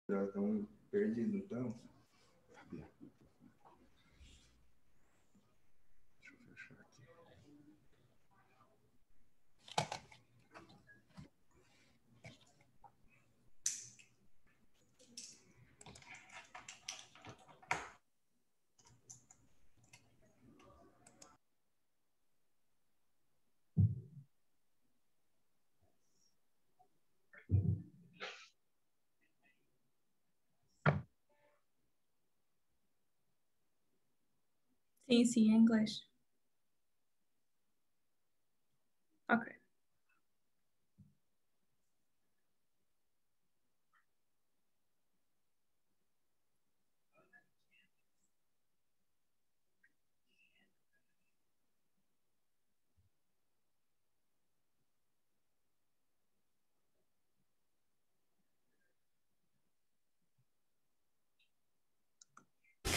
Já estão perdidos, então. Deixa eu fechar aqui. Sim, sim, em inglês. Ok.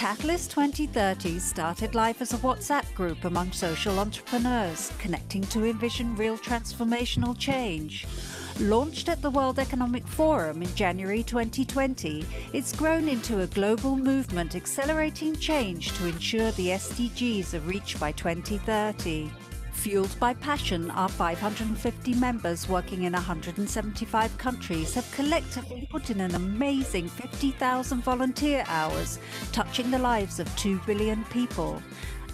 Catalyst 2030 started life as a WhatsApp group among social entrepreneurs, connecting to envision real transformational change. Launched at the World Economic Forum in January 2020, it's grown into a global movement accelerating change to ensure the SDGs are reached by 2030. Fueled by passion, our 550 members working in 175 countries have collectively put in an amazing 50,000 volunteer hours, touching the lives of 2 billion people.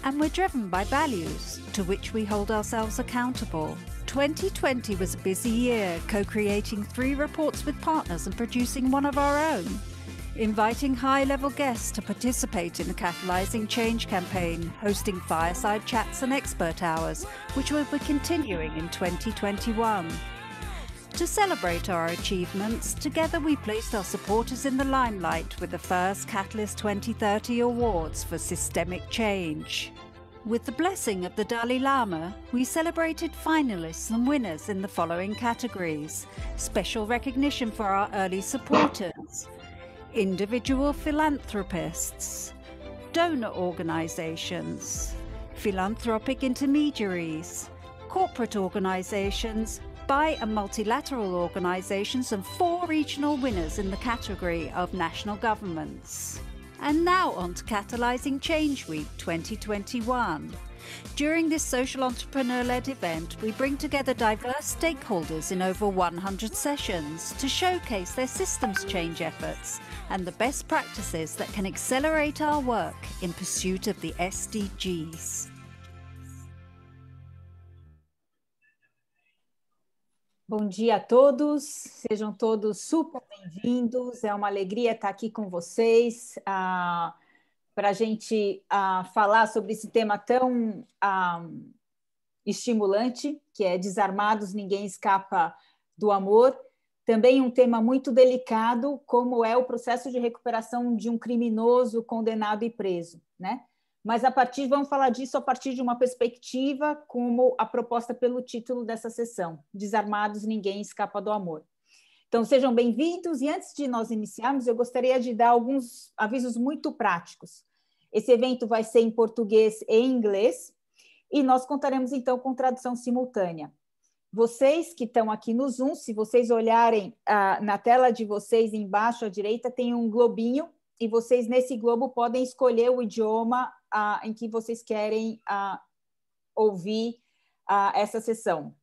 And we're driven by values, to which we hold ourselves accountable. 2020 was a busy year, co-creating 3 reports with partners and producing one of our own. Inviting high-level guests to participate in the Catalyzing Change campaign, hosting fireside chats and expert hours, which will be continuing in 2021. To celebrate our achievements, together we placed our supporters in the limelight with the first Catalyst 2030 Awards for Systemic Change. With the blessing of the Dalai Lama, we celebrated finalists and winners in the following categories: special recognition for our early supporters, individual philanthropists, donor organizations, philanthropic intermediaries, corporate organizations, bi and multilateral organizations, and 4 regional winners in the category of national governments. And now on to Catalyzing Change Week 2021. During this social entrepreneur-led event, we bring together diverse stakeholders in over 100 sessions to showcase their systems change efforts and the best practices that can accelerate our work in pursuit of the SDGs. Bom dia a todos, sejam todos super bem-vindos, é uma alegria estar aqui com vocês para a gente falar sobre esse tema tão estimulante, que é Desarmados, Ninguém Escapa do Amor. Também um tema muito delicado, como é o processo de recuperação de um criminoso condenado e preso, né? Mas vamos falar disso a partir de uma perspectiva como a proposta pelo título dessa sessão, Desarmados, Ninguém Escapa do Amor. Então, sejam bem-vindos, e antes de nós iniciarmos, eu gostaria de dar alguns avisos muito práticos. Esse evento vai ser em português e inglês, e nós contaremos, então, com tradução simultânea. Vocês que estão aqui no Zoom, se vocês olharem na tela de vocês, embaixo à direita, tem um globinho, e vocês, nesse globo, podem escolher o idioma em que vocês querem ouvir essa sessão.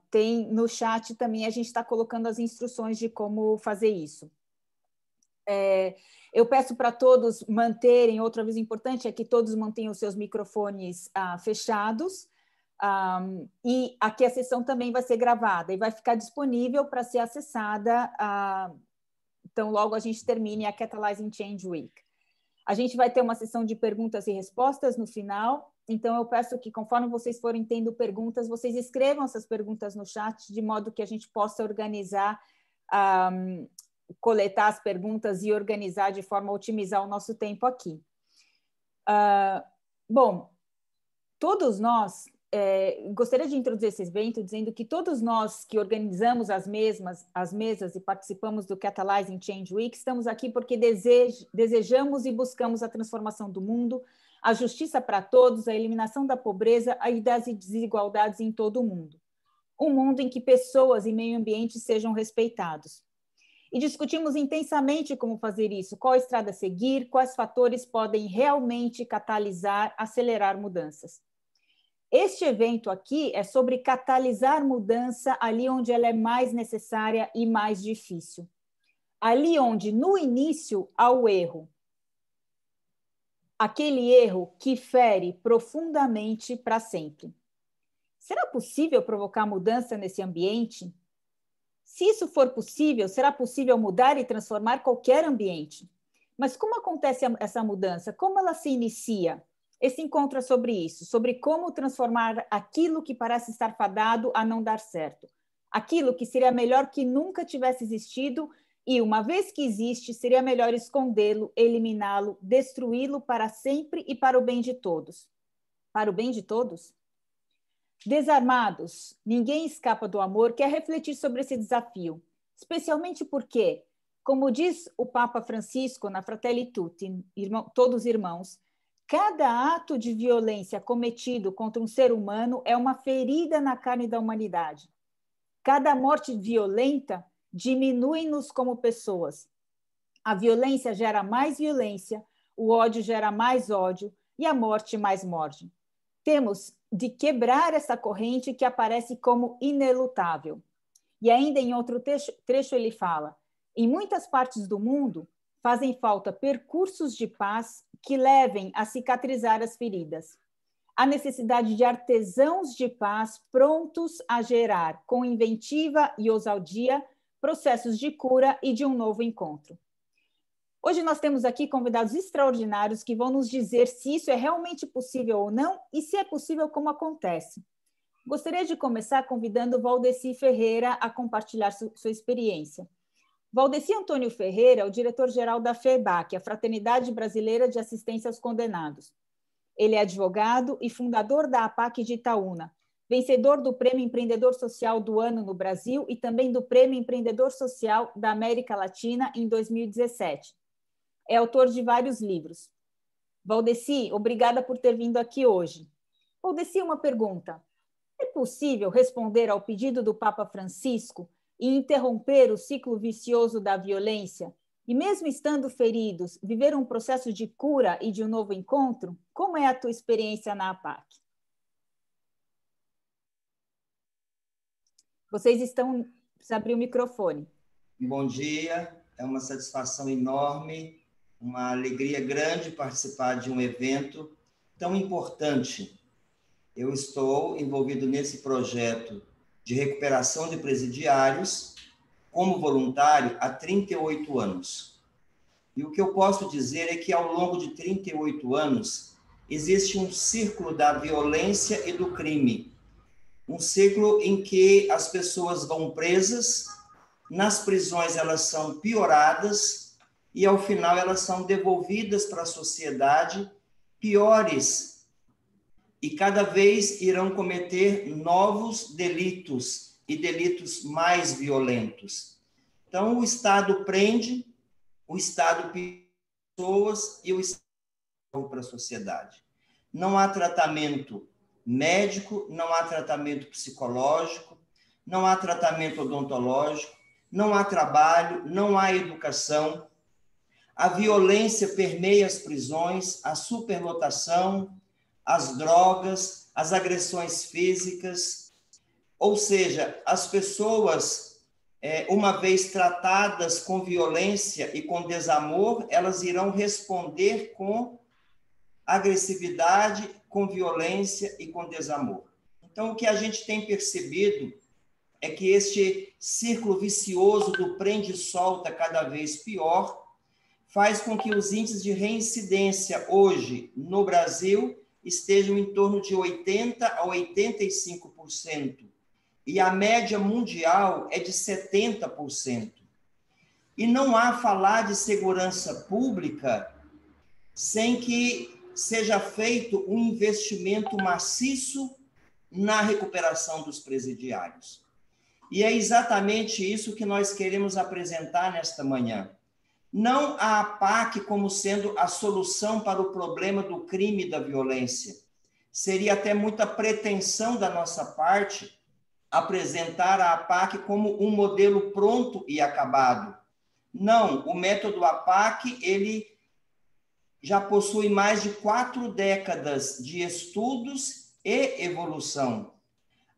Tem no chat também, a gente está colocando as instruções de como fazer isso. Eu peço para todos manterem, outro aviso importante é que todos mantenham os seus microfones fechados, e aqui a sessão também vai ser gravada e vai ficar disponível para ser acessada então logo a gente termine a Catalyzing Change Week. A gente vai ter uma sessão de perguntas e respostas no final, então eu peço que conforme vocês forem tendo perguntas, vocês escrevam essas perguntas no chat, de modo que a gente possa organizar, coletar as perguntas e organizar de forma a otimizar o nosso tempo aqui. Bom, todos nós, gostaria de introduzir esse evento dizendo que todos nós que organizamos as mesas e participamos do Catalyzing Change Week, estamos aqui porque desejamos e buscamos a transformação do mundo, a justiça para todos, a eliminação da pobreza e das desigualdades em todo o mundo. Um mundo em que pessoas e meio ambiente sejam respeitados. E discutimos intensamente como fazer isso, qual estrada a seguir, quais fatores podem realmente catalisar, acelerar mudanças. Este evento aqui é sobre catalisar mudança ali onde ela é mais necessária e mais difícil. Ali onde, no início, há o erro. Aquele erro que fere profundamente para sempre. Será possível provocar mudança nesse ambiente? Se isso for possível, será possível mudar e transformar qualquer ambiente. Mas como acontece essa mudança? Como ela se inicia? Esse encontro é sobre isso, sobre como transformar aquilo que parece estar fadado a não dar certo. Aquilo que seria melhor que nunca tivesse existido e, uma vez que existe, seria melhor escondê-lo, eliminá-lo, destruí-lo para sempre e para o bem de todos. Para o bem de todos? Desarmados, ninguém escapa do amor, quer refletir sobre esse desafio, especialmente porque, como diz o Papa Francisco na Fratelli Tutti, todos irmãos, cada ato de violência cometido contra um ser humano é uma ferida na carne da humanidade. Cada morte violenta diminui-nos como pessoas. A violência gera mais violência, o ódio gera mais ódio e a morte mais morte. Temos de quebrar essa corrente que aparece como inelutável. E ainda em outro trecho ele fala, em muitas partes do mundo fazem falta percursos de paz que levem a cicatrizar as feridas. Há necessidade de artesãos de paz prontos a gerar, com inventiva e ousadia, processos de cura e de um novo encontro. Hoje nós temos aqui convidados extraordinários que vão nos dizer se isso é realmente possível ou não e se é possível, como acontece. Gostaria de começar convidando Valdeci Ferreira a compartilhar sua experiência. Valdeci Antônio Ferreira é o diretor-geral da FEBAC, a Fraternidade Brasileira de Assistência aos Condenados. Ele é advogado e fundador da APAC de Itaúna, vencedor do Prêmio Empreendedor Social do Ano no Brasil e também do Prêmio Empreendedor Social da América Latina em 2017. É autor de vários livros. Valdeci, obrigada por ter vindo aqui hoje. Valdeci, uma pergunta. É possível responder ao pedido do Papa Francisco e interromper o ciclo vicioso da violência? E mesmo estando feridos, viver um processo de cura e de um novo encontro? Como é a tua experiência na APAC? Vocês estão... Precisa abrir o microfone. Bom dia, é uma satisfação enorme, uma alegria grande participar de um evento tão importante. Eu estou envolvido nesse projeto de recuperação de presidiários como voluntário há 38 anos. E o que eu posso dizer é que ao longo de 38 anos existe um círculo da violência e do crime. Um ciclo em que as pessoas vão presas, nas prisões elas são pioradas e, ao final, elas são devolvidas para a sociedade piores e cada vez irão cometer novos delitos e delitos mais violentos. Então, o Estado prende, o Estado pede pessoas e o Estado para a sociedade. Não há tratamento médico, não há tratamento psicológico, não há tratamento odontológico, não há trabalho, não há educação. A violência permeia as prisões, a superlotação, as drogas, as agressões físicas. Ou seja, as pessoas, uma vez tratadas com violência e com desamor, elas irão responder com agressividade, com violência e com desamor. Então, o que a gente tem percebido é que este círculo vicioso do prende e solta cada vez pior faz com que os índices de reincidência hoje no Brasil estejam em torno de 80% a 85%. E a média mundial é de 70%. E não há falar de segurança pública sem que seja feito um investimento maciço na recuperação dos presidiários. E é exatamente isso que nós queremos apresentar nesta manhã. Não a APAC como sendo a solução para o problema do crime e da violência. Seria até muita pretensão da nossa parte apresentar a APAC como um modelo pronto e acabado. Não, o método APAC, ele já possui mais de 4 décadas de estudos e evolução.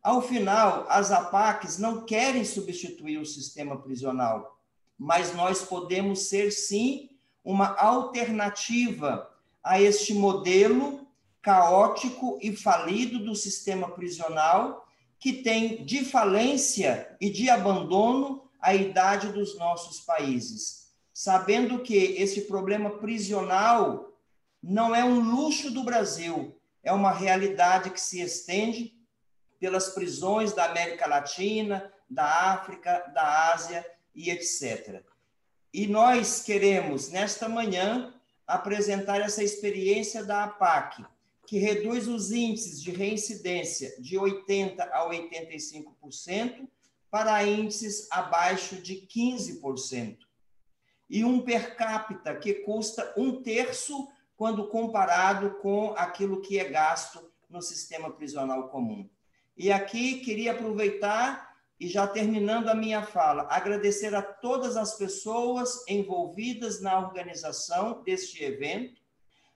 Ao final, as APACs não querem substituir o sistema prisional, mas nós podemos ser, sim, uma alternativa a este modelo caótico e falido do sistema prisional, que tem de falência e de abandono a idade dos nossos países. Sabendo que esse problema prisional não é um luxo do Brasil, é uma realidade que se estende pelas prisões da América Latina, da África, da Ásia e etc. E nós queremos, nesta manhã, apresentar essa experiência da APAC, que reduz os índices de reincidência de 80% a 85% para índices abaixo de 15%. E um per capita que custa 1/3 quando comparado com aquilo que é gasto no sistema prisional comum. E aqui queria aproveitar, e já terminando a minha fala, agradecer a todas as pessoas envolvidas na organização deste evento.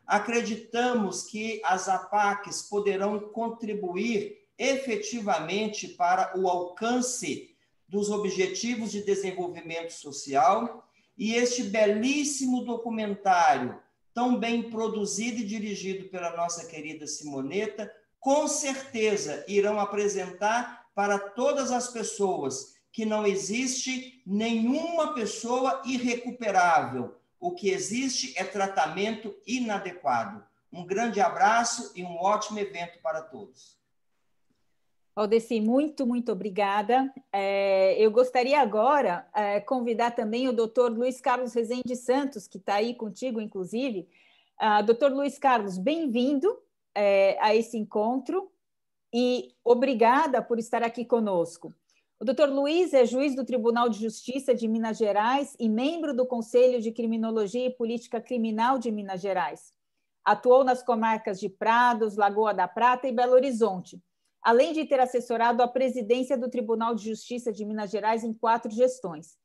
Acreditamos que as APACs poderão contribuir efetivamente para o alcance dos Objetivos de Desenvolvimento Social, e este belíssimo documentário, tão bem produzido e dirigido pela nossa querida Simoneta, com certeza irão apresentar para todas as pessoas que não existe nenhuma pessoa irrecuperável. O que existe é tratamento inadequado. Um grande abraço e um ótimo evento para todos. Aldeci, muito, muito obrigada. Eu gostaria agora convidar também o doutor Luiz Carlos Rezende Santos, que está aí contigo, inclusive. Doutor Luiz Carlos, bem-vindo a esse encontro e obrigada por estar aqui conosco. O doutor Luiz é juiz do Tribunal de Justiça de Minas Gerais e membro do Conselho de Criminologia e Política Criminal de Minas Gerais. Atuou nas comarcas de Prados, Lagoa da Prata e Belo Horizonte, além de ter assessorado a presidência do Tribunal de Justiça de Minas Gerais em 4 gestões.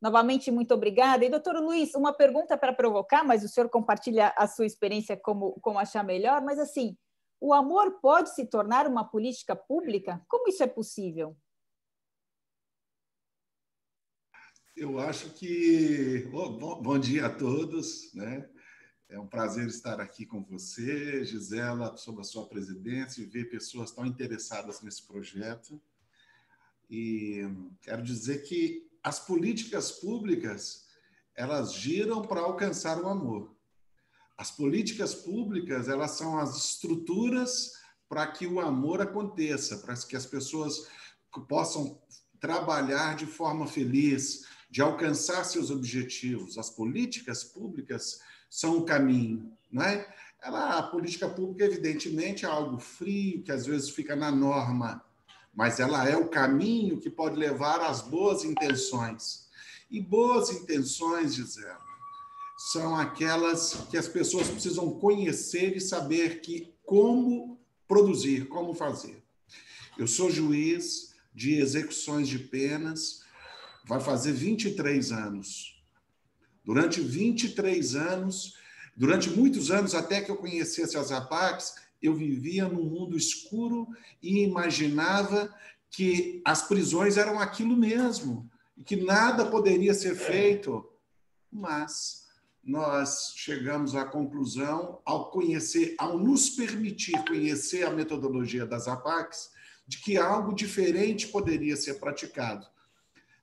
Novamente, muito obrigada. E, doutor Luiz, uma pergunta para provocar, mas o senhor compartilha a sua experiência como achar melhor, mas assim, o amor pode se tornar uma política pública? Como isso é possível? Eu acho que... Bom dia a todos, né? É um prazer estar aqui com você, Gisela, sob a sua presidência, e ver pessoas tão interessadas nesse projeto. E quero dizer que as políticas públicas, elas giram para alcançar o amor. As políticas públicas, elas são as estruturas para que o amor aconteça, para que as pessoas possam trabalhar de forma feliz, de alcançar seus objetivos. As políticas públicas são o caminho, não é? A política pública, evidentemente, é algo frio, que às vezes fica na norma, mas ela é o caminho que pode levar às boas intenções. E boas intenções, Gisela, são aquelas que as pessoas precisam conhecer e saber como produzir, como fazer. Eu sou juiz de execuções de penas, vai fazer 23 anos. Durante 23 anos, durante muitos anos, até que eu conhecesse as APACs, eu vivia num mundo escuro e imaginava que as prisões eram aquilo mesmo, e que nada poderia ser feito. Mas nós chegamos à conclusão, ao nos permitir conhecer a metodologia das APACs, de que algo diferente poderia ser praticado.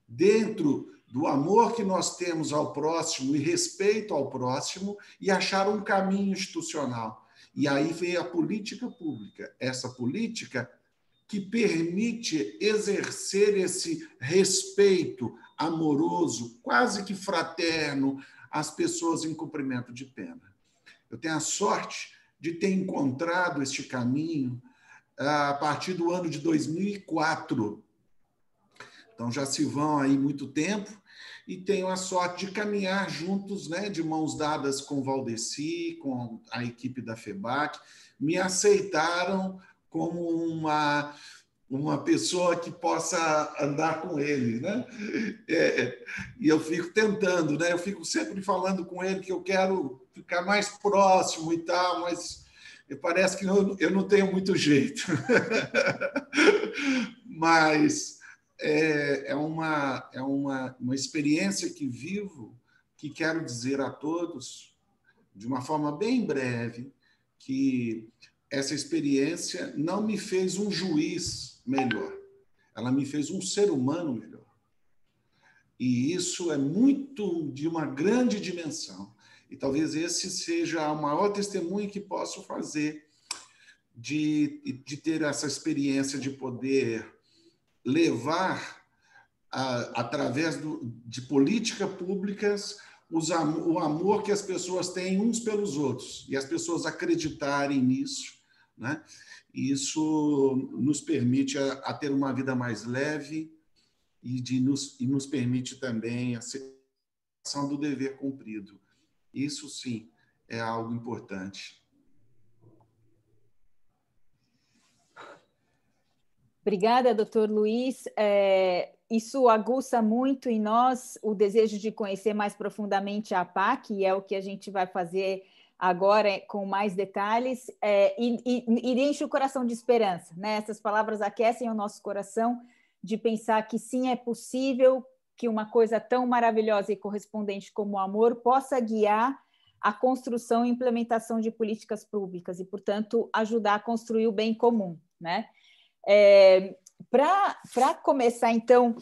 Dentro do amor que nós temos ao próximo e respeito ao próximo, e achar um caminho institucional. E aí veio a política pública, essa política que permite exercer esse respeito amoroso, quase que fraterno, às pessoas em cumprimento de pena. Eu tenho a sorte de ter encontrado este caminho a partir do ano de 2004. Então, já se vão aí muito tempo e tenho a sorte de caminhar juntos, né, de mãos dadas com o Valdeci, com a equipe da FEBAC. Me aceitaram como uma pessoa que possa andar com ele, né? E eu fico tentando, né? Eu fico sempre falando com ele que eu quero ficar mais próximo e tal, mas parece que eu não tenho muito jeito. Mas é uma experiência que vivo, que quero dizer a todos, de uma forma bem breve, que essa experiência não me fez um juiz melhor, ela me fez um ser humano melhor. E isso é muito de uma grande dimensão. E talvez esse seja o maior testemunho que posso fazer de ter essa experiência de poder levar, através de políticas públicas, o amor que as pessoas têm uns pelos outros, e as pessoas acreditarem nisso, né? Isso nos permite a ter uma vida mais leve e nos permite também a sensação do dever cumprido. Isso, sim, é algo importante. Obrigada, doutor Luiz. Isso aguça muito em nós o desejo de conhecer mais profundamente a APAC, e é o que a gente vai fazer agora com mais detalhes, e enche o coração de esperança, né? Essas palavras aquecem o nosso coração de pensar que sim, é possível que uma coisa tão maravilhosa e correspondente como o amor possa guiar a construção e implementação de políticas públicas e, portanto, ajudar a construir o bem comum, né? Para começar, então,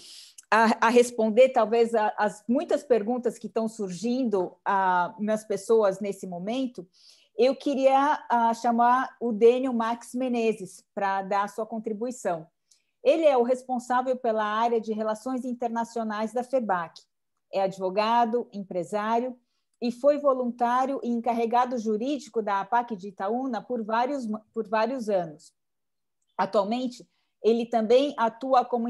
a responder, talvez, as muitas perguntas que estão surgindo nas pessoas nesse momento, eu queria chamar o Dênio Max Menezes para dar a sua contribuição. Ele é o responsável pela área de Relações Internacionais da FEBAC. É advogado, empresário e foi voluntário e encarregado jurídico da APAC de Itaúna por vários anos. Atualmente, ele também atua como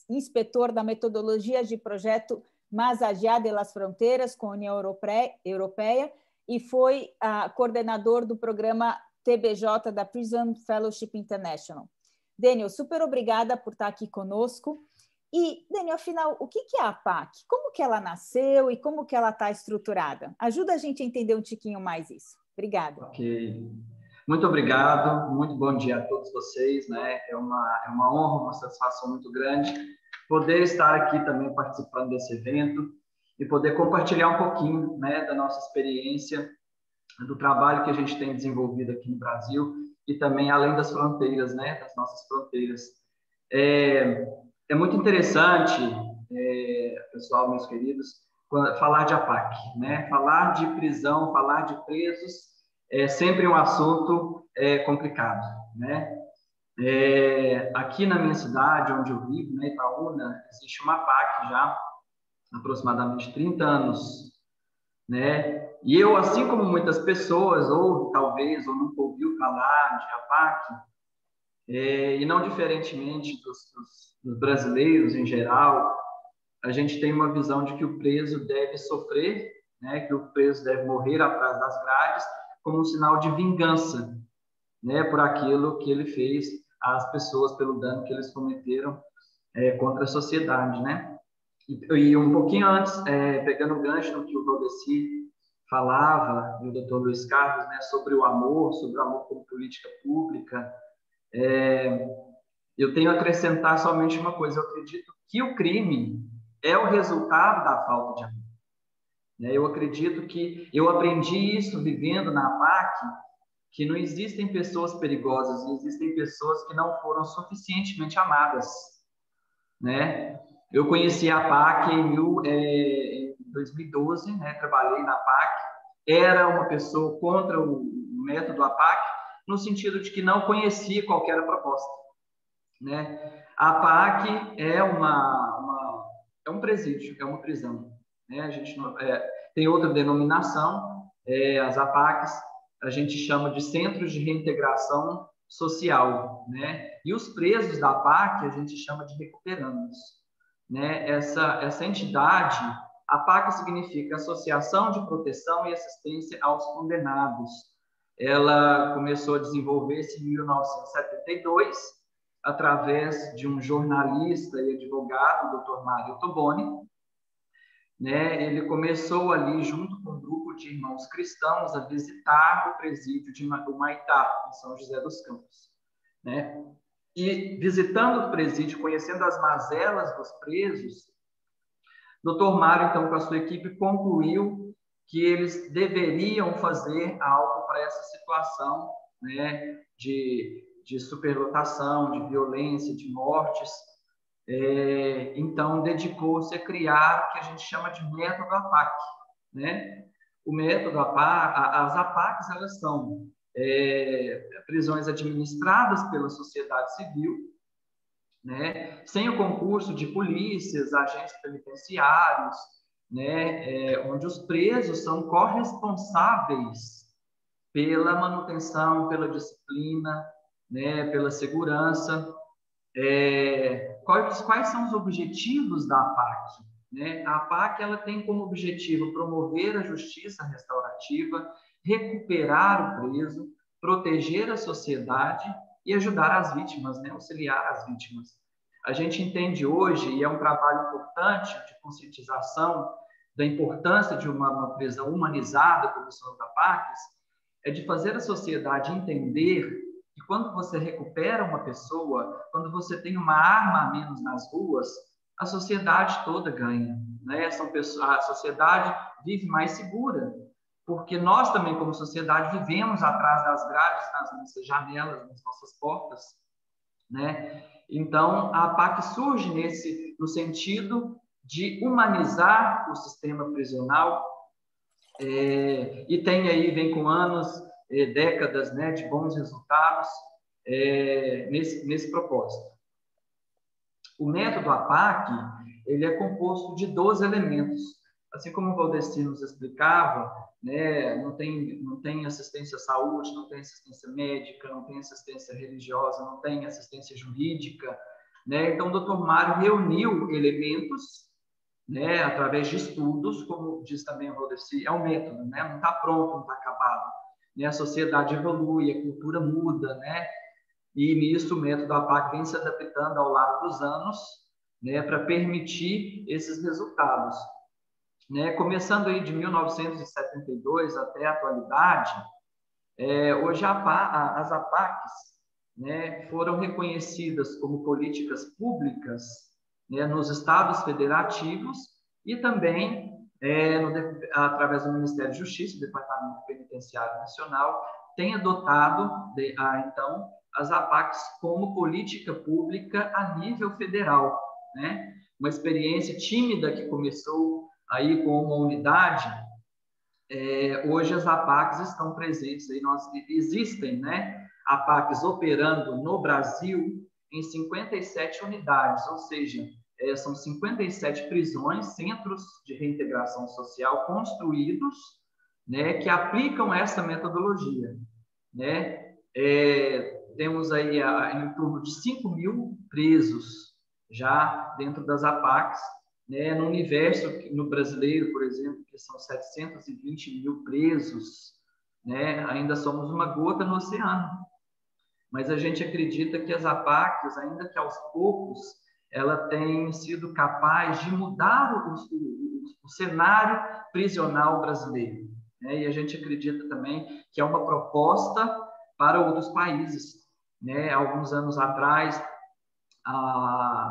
inspetor da metodologia de projeto Más Allá de las Fronteiras com a União Europeia e foi coordenador do programa TBJ da Prison Fellowship International. Dênio, super obrigada por estar aqui conosco. E, Dênio, afinal, o que é a APAC? Como que ela nasceu e como que ela está estruturada? Ajuda a gente a entender um tiquinho mais isso. Obrigada. Ok. Muito obrigado, muito bom dia a todos vocês, né? É uma honra, uma satisfação muito grande poder estar aqui também participando desse evento e poder compartilhar um pouquinho, né, da nossa experiência, do trabalho que a gente tem desenvolvido aqui no Brasil e também além das fronteiras, né, das nossas fronteiras. É muito interessante, pessoal, meus queridos, falar de APAC, né? Falar de prisão, falar de presos é sempre um assunto complicado, né? Aqui na minha cidade, onde eu vivo, na Itaúna, existe uma APAC já há aproximadamente 30 anos, né? E eu, assim como muitas pessoas, ou talvez, ou nunca ouviu falar de APAC, e não diferentemente dos brasileiros em geral, a gente tem uma visão de que o preso deve sofrer, né? Que o preso deve morrer atrás das grades, como um sinal de vingança, né, por aquilo que ele fez às pessoas, pelo dano que eles cometeram contra a sociedade, né? E um pouquinho antes, pegando o gancho no que o Valdeci falava, e o Dr. Luiz Carlos, né, sobre o amor como política pública, eu tenho a acrescentar somente uma coisa: eu acredito que o crime é o resultado da falta de amor. Eu acredito que eu aprendi isso vivendo na APAC, que não existem pessoas perigosas, existem pessoas que não foram suficientemente amadas, né? Eu conheci a APAC em 2012, né? Trabalhei na APAC, era uma pessoa contra o método APAC, no sentido de que não conhecia qual era a proposta, né? A APAC é um presídio, é uma prisão. A gente tem outra denominação, as APACs a gente chama de Centros de Reintegração Social, né? E os presos da APAC a gente chama de recuperandos, né? Essa entidade, APAC significa Associação de Proteção e Assistência aos Condenados. Ela começou a desenvolver-se em 1972 através de um jornalista e advogado, o Dr. Mário Toboni, né? Ele começou ali, junto com um grupo de irmãos cristãos, a visitar o presídio de Humaitá, em São José dos Campos, né? E visitando o presídio, conhecendo as mazelas dos presos, Dr. Mário, então, com a sua equipe, concluiu que eles deveriam fazer algo para essa situação, né, de superlotação, de violência, de mortes. Então, dedicou-se a criar o que a gente chama de método APAC, né? O método APAC, as APACs, elas são prisões administradas pela sociedade civil, né? Sem o concurso de polícias, agentes penitenciários, né? Onde os presos são corresponsáveis pela manutenção, pela disciplina, né? Pela segurança. Quais são os objetivos da APAC? Né? A APAC, ela tem como objetivo promover a justiça restaurativa, recuperar o preso, proteger a sociedade e ajudar as vítimas, né? Auxiliar as vítimas. A gente entende hoje, e é um trabalho importante de conscientização da importância de uma prisão humanizada, como são as APACs, é de fazer a sociedade entender que quando você recupera uma pessoa, quando você tem uma arma a menos nas ruas, a sociedade toda ganha, né? A sociedade vive mais segura, porque nós também, como sociedade, vivemos atrás das grades, nas nossas janelas, nas nossas portas, né? Então, a APAC surge no sentido de humanizar o sistema prisional, e vem com anos, décadas, né, de bons resultados nesse propósito. O método APAC, ele é composto de 12 elementos. Assim como o Valdeci nos explicava, né, não tem assistência à saúde, não tem assistência médica, não tem assistência religiosa, não tem assistência jurídica, né? Então, o Dr. Mário reuniu elementos, né, através de estudos, como diz também o Valdeci, é um método, né? Não está pronto, não está acabado, né? A sociedade evolui, a cultura muda, né? E nisso o método APAC vem se adaptando ao longo dos anos, né, para permitir esses resultados. Né? Começando aí de 1972 até a atualidade, hoje as APACs, né, foram reconhecidas como políticas públicas, né, nos estados federativos e também através do Ministério da Justiça, do Departamento Penitenciário Nacional, tem adotado, então, as APACs como política pública a nível federal, né? Uma experiência tímida que começou aí com uma unidade, hoje as APACs estão presentes, aí existem, né, APACs operando no Brasil em 57 unidades, ou seja, são 57 prisões, centros de reintegração social construídos, né, que aplicam essa metodologia, né? Temos aí em torno de 5.000 presos já dentro das APACs, né? No universo no brasileiro, por exemplo, que são 720.000 presos, né? Ainda somos uma gota no oceano. Mas a gente acredita que as APACs, ainda que aos poucos, ela tem sido capaz de mudar o cenário prisional brasileiro, né? E a gente acredita também que é uma proposta para outros países, né? Alguns anos atrás,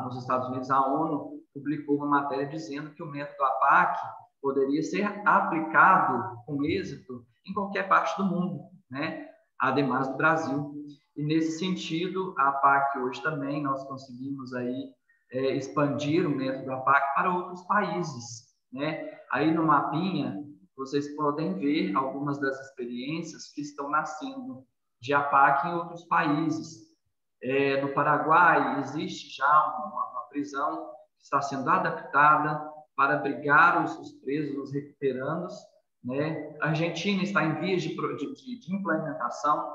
nos Estados Unidos, a ONU publicou uma matéria dizendo que o método APAC poderia ser aplicado com êxito em qualquer parte do mundo, né? Ademais do Brasil. E nesse sentido, a APAC hoje também nós conseguimos aí expandir o método APAC para outros países, né? Aí no mapinha vocês podem ver algumas das experiências que estão nascendo de APAC em outros países. No Paraguai existe já uma prisão que está sendo adaptada para abrigar os presos, os recuperandos, né? A Argentina está em vias de implementação.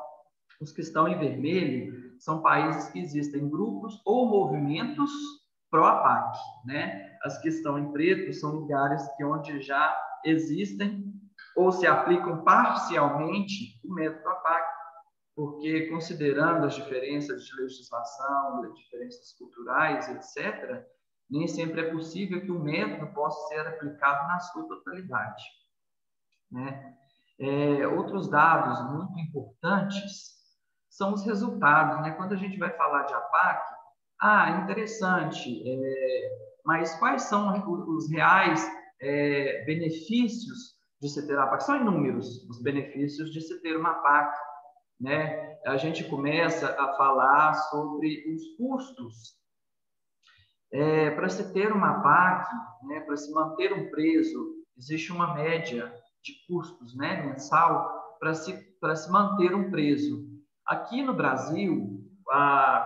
Os que estão em vermelho são países que existem grupos ou movimentos pró-APAC, né? As que estão em preto são lugares onde já existem ou se aplicam parcialmente o método APAC. porque considerando as diferenças de legislação, diferenças culturais, etc., nem sempre é possível que o método possa ser aplicado na sua totalidade, né? Outros dados muito importantes são os resultados, né? Quando a gente vai falar de APAC, interessante, mas quais são os reais benefícios de se ter a APAC? São inúmeros os benefícios de se ter uma APAC, né? A gente começa a falar sobre os custos. Para se ter uma APAC, né, para se manter um preso, existe uma média de custos, né, mensal para se manter um preso. Aqui no Brasil,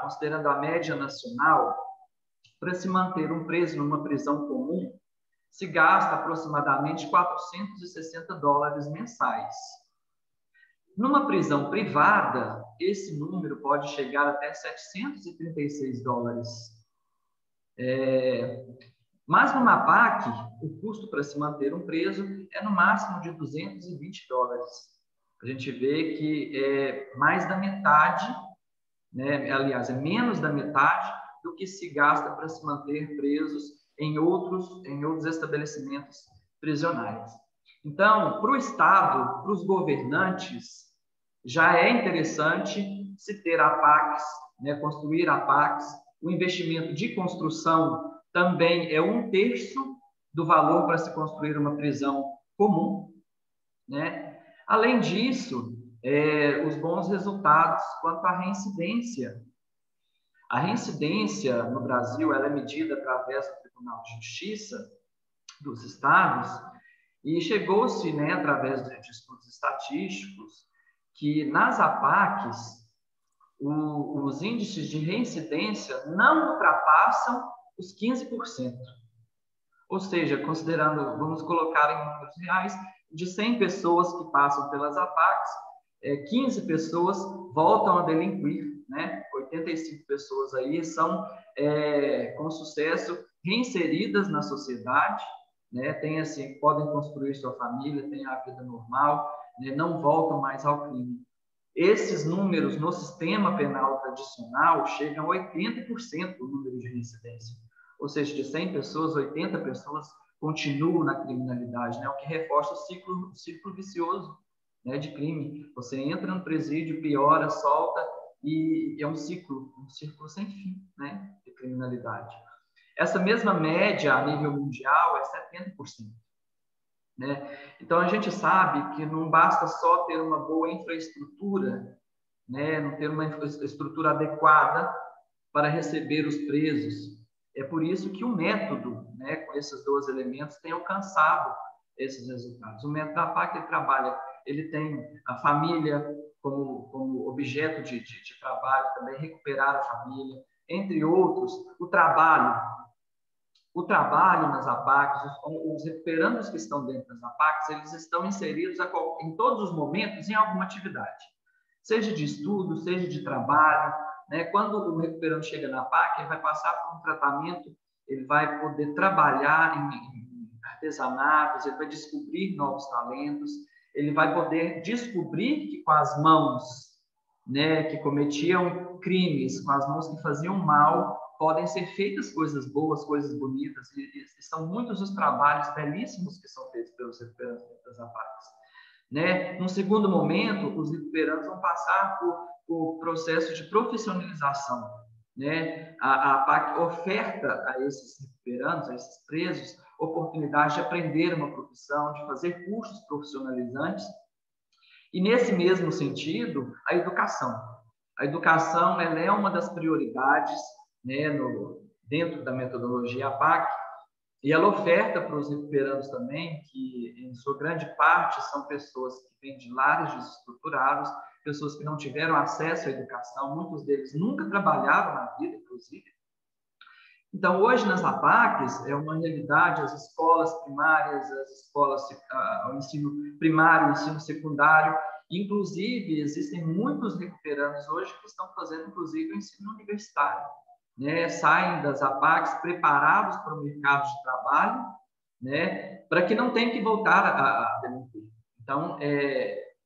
considerando a média nacional, para se manter um preso numa prisão comum, se gasta aproximadamente $460 mensais. Numa prisão privada, esse número pode chegar até $736. Mas numa APAC, o custo para se manter um preso é no máximo de $220. A gente vê que é mais da metade, né? Aliás, é menos da metade do que se gasta para se manter presos em outros estabelecimentos prisionais. Então, para o Estado, para os governantes, já é interessante se ter APACs, né? Construir APACs. O investimento de construção também é 1/3 do valor para se construir uma prisão comum, né? Além disso, os bons resultados quanto à reincidência. A reincidência no Brasil ela é medida através do Tribunal de Justiça dos Estados e chegou-se, né, através de estudos estatísticos, que nas APACs os índices de reincidência não ultrapassam os 15%. Ou seja, considerando, vamos colocar em números reais, de 100 pessoas que passam pelas APACs, 15 pessoas voltam a delinquir, né? 85 pessoas aí são, com sucesso, reinseridas na sociedade, né? Podem construir sua família, têm a vida normal, né? Não voltam mais ao crime. Esses números no sistema penal tradicional chegam a 80% do número de reincidência. Ou seja, de 100 pessoas, 80 pessoas continuam na criminalidade, né? O que reforça o ciclo vicioso, né, de crime. Você entra no presídio, piora, solta, e é um ciclo sem fim, né, de criminalidade. Essa mesma média a nível mundial é 70%. Né? Então, a gente sabe que não basta só ter uma boa infraestrutura, né? Não ter uma estrutura adequada para receber os presos. É por isso que o método, né, com esses dois elementos, tem alcançado esses resultados. O método da APAC ele tem a família como objeto de trabalho, também recuperar a família, entre outros, o trabalho nas APACs, os recuperandos que estão dentro das APACs, eles estão inseridos em todos os momentos em alguma atividade, seja de estudo, seja de trabalho, né? Quando o recuperando chega na APAC, ele vai passar por um tratamento, ele vai poder trabalhar em artesanatos, ele vai descobrir novos talentos, ele vai poder descobrir que com as mãos, né, que cometiam crimes, com as mãos que faziam mal, podem ser feitas coisas boas, coisas bonitas, e são muitos os trabalhos belíssimos que são feitos pelos recuperandos das APACs. Né? Num segundo momento, os recuperandos vão passar por processo de profissionalização. Né? A APAC oferta a esses recuperandos, a esses presos, oportunidade de aprender uma profissão, de fazer cursos profissionalizantes. E, nesse mesmo sentido, a educação. A educação ela é uma das prioridades, né, dentro da metodologia APAC, e ela oferta para os recuperandos também, que em sua grande parte são pessoas que vêm de lares desestruturados, pessoas que não tiveram acesso à educação, muitos deles nunca trabalharam na vida, inclusive. Então, hoje nas APACs é uma realidade, as escolas primárias, o ensino primário, o ensino secundário, inclusive existem muitos recuperandos hoje que estão fazendo, inclusive, o ensino universitário. Né, saem das APACs preparados para o mercado de trabalho, né, para que não tenham que voltar a delinquir. Então,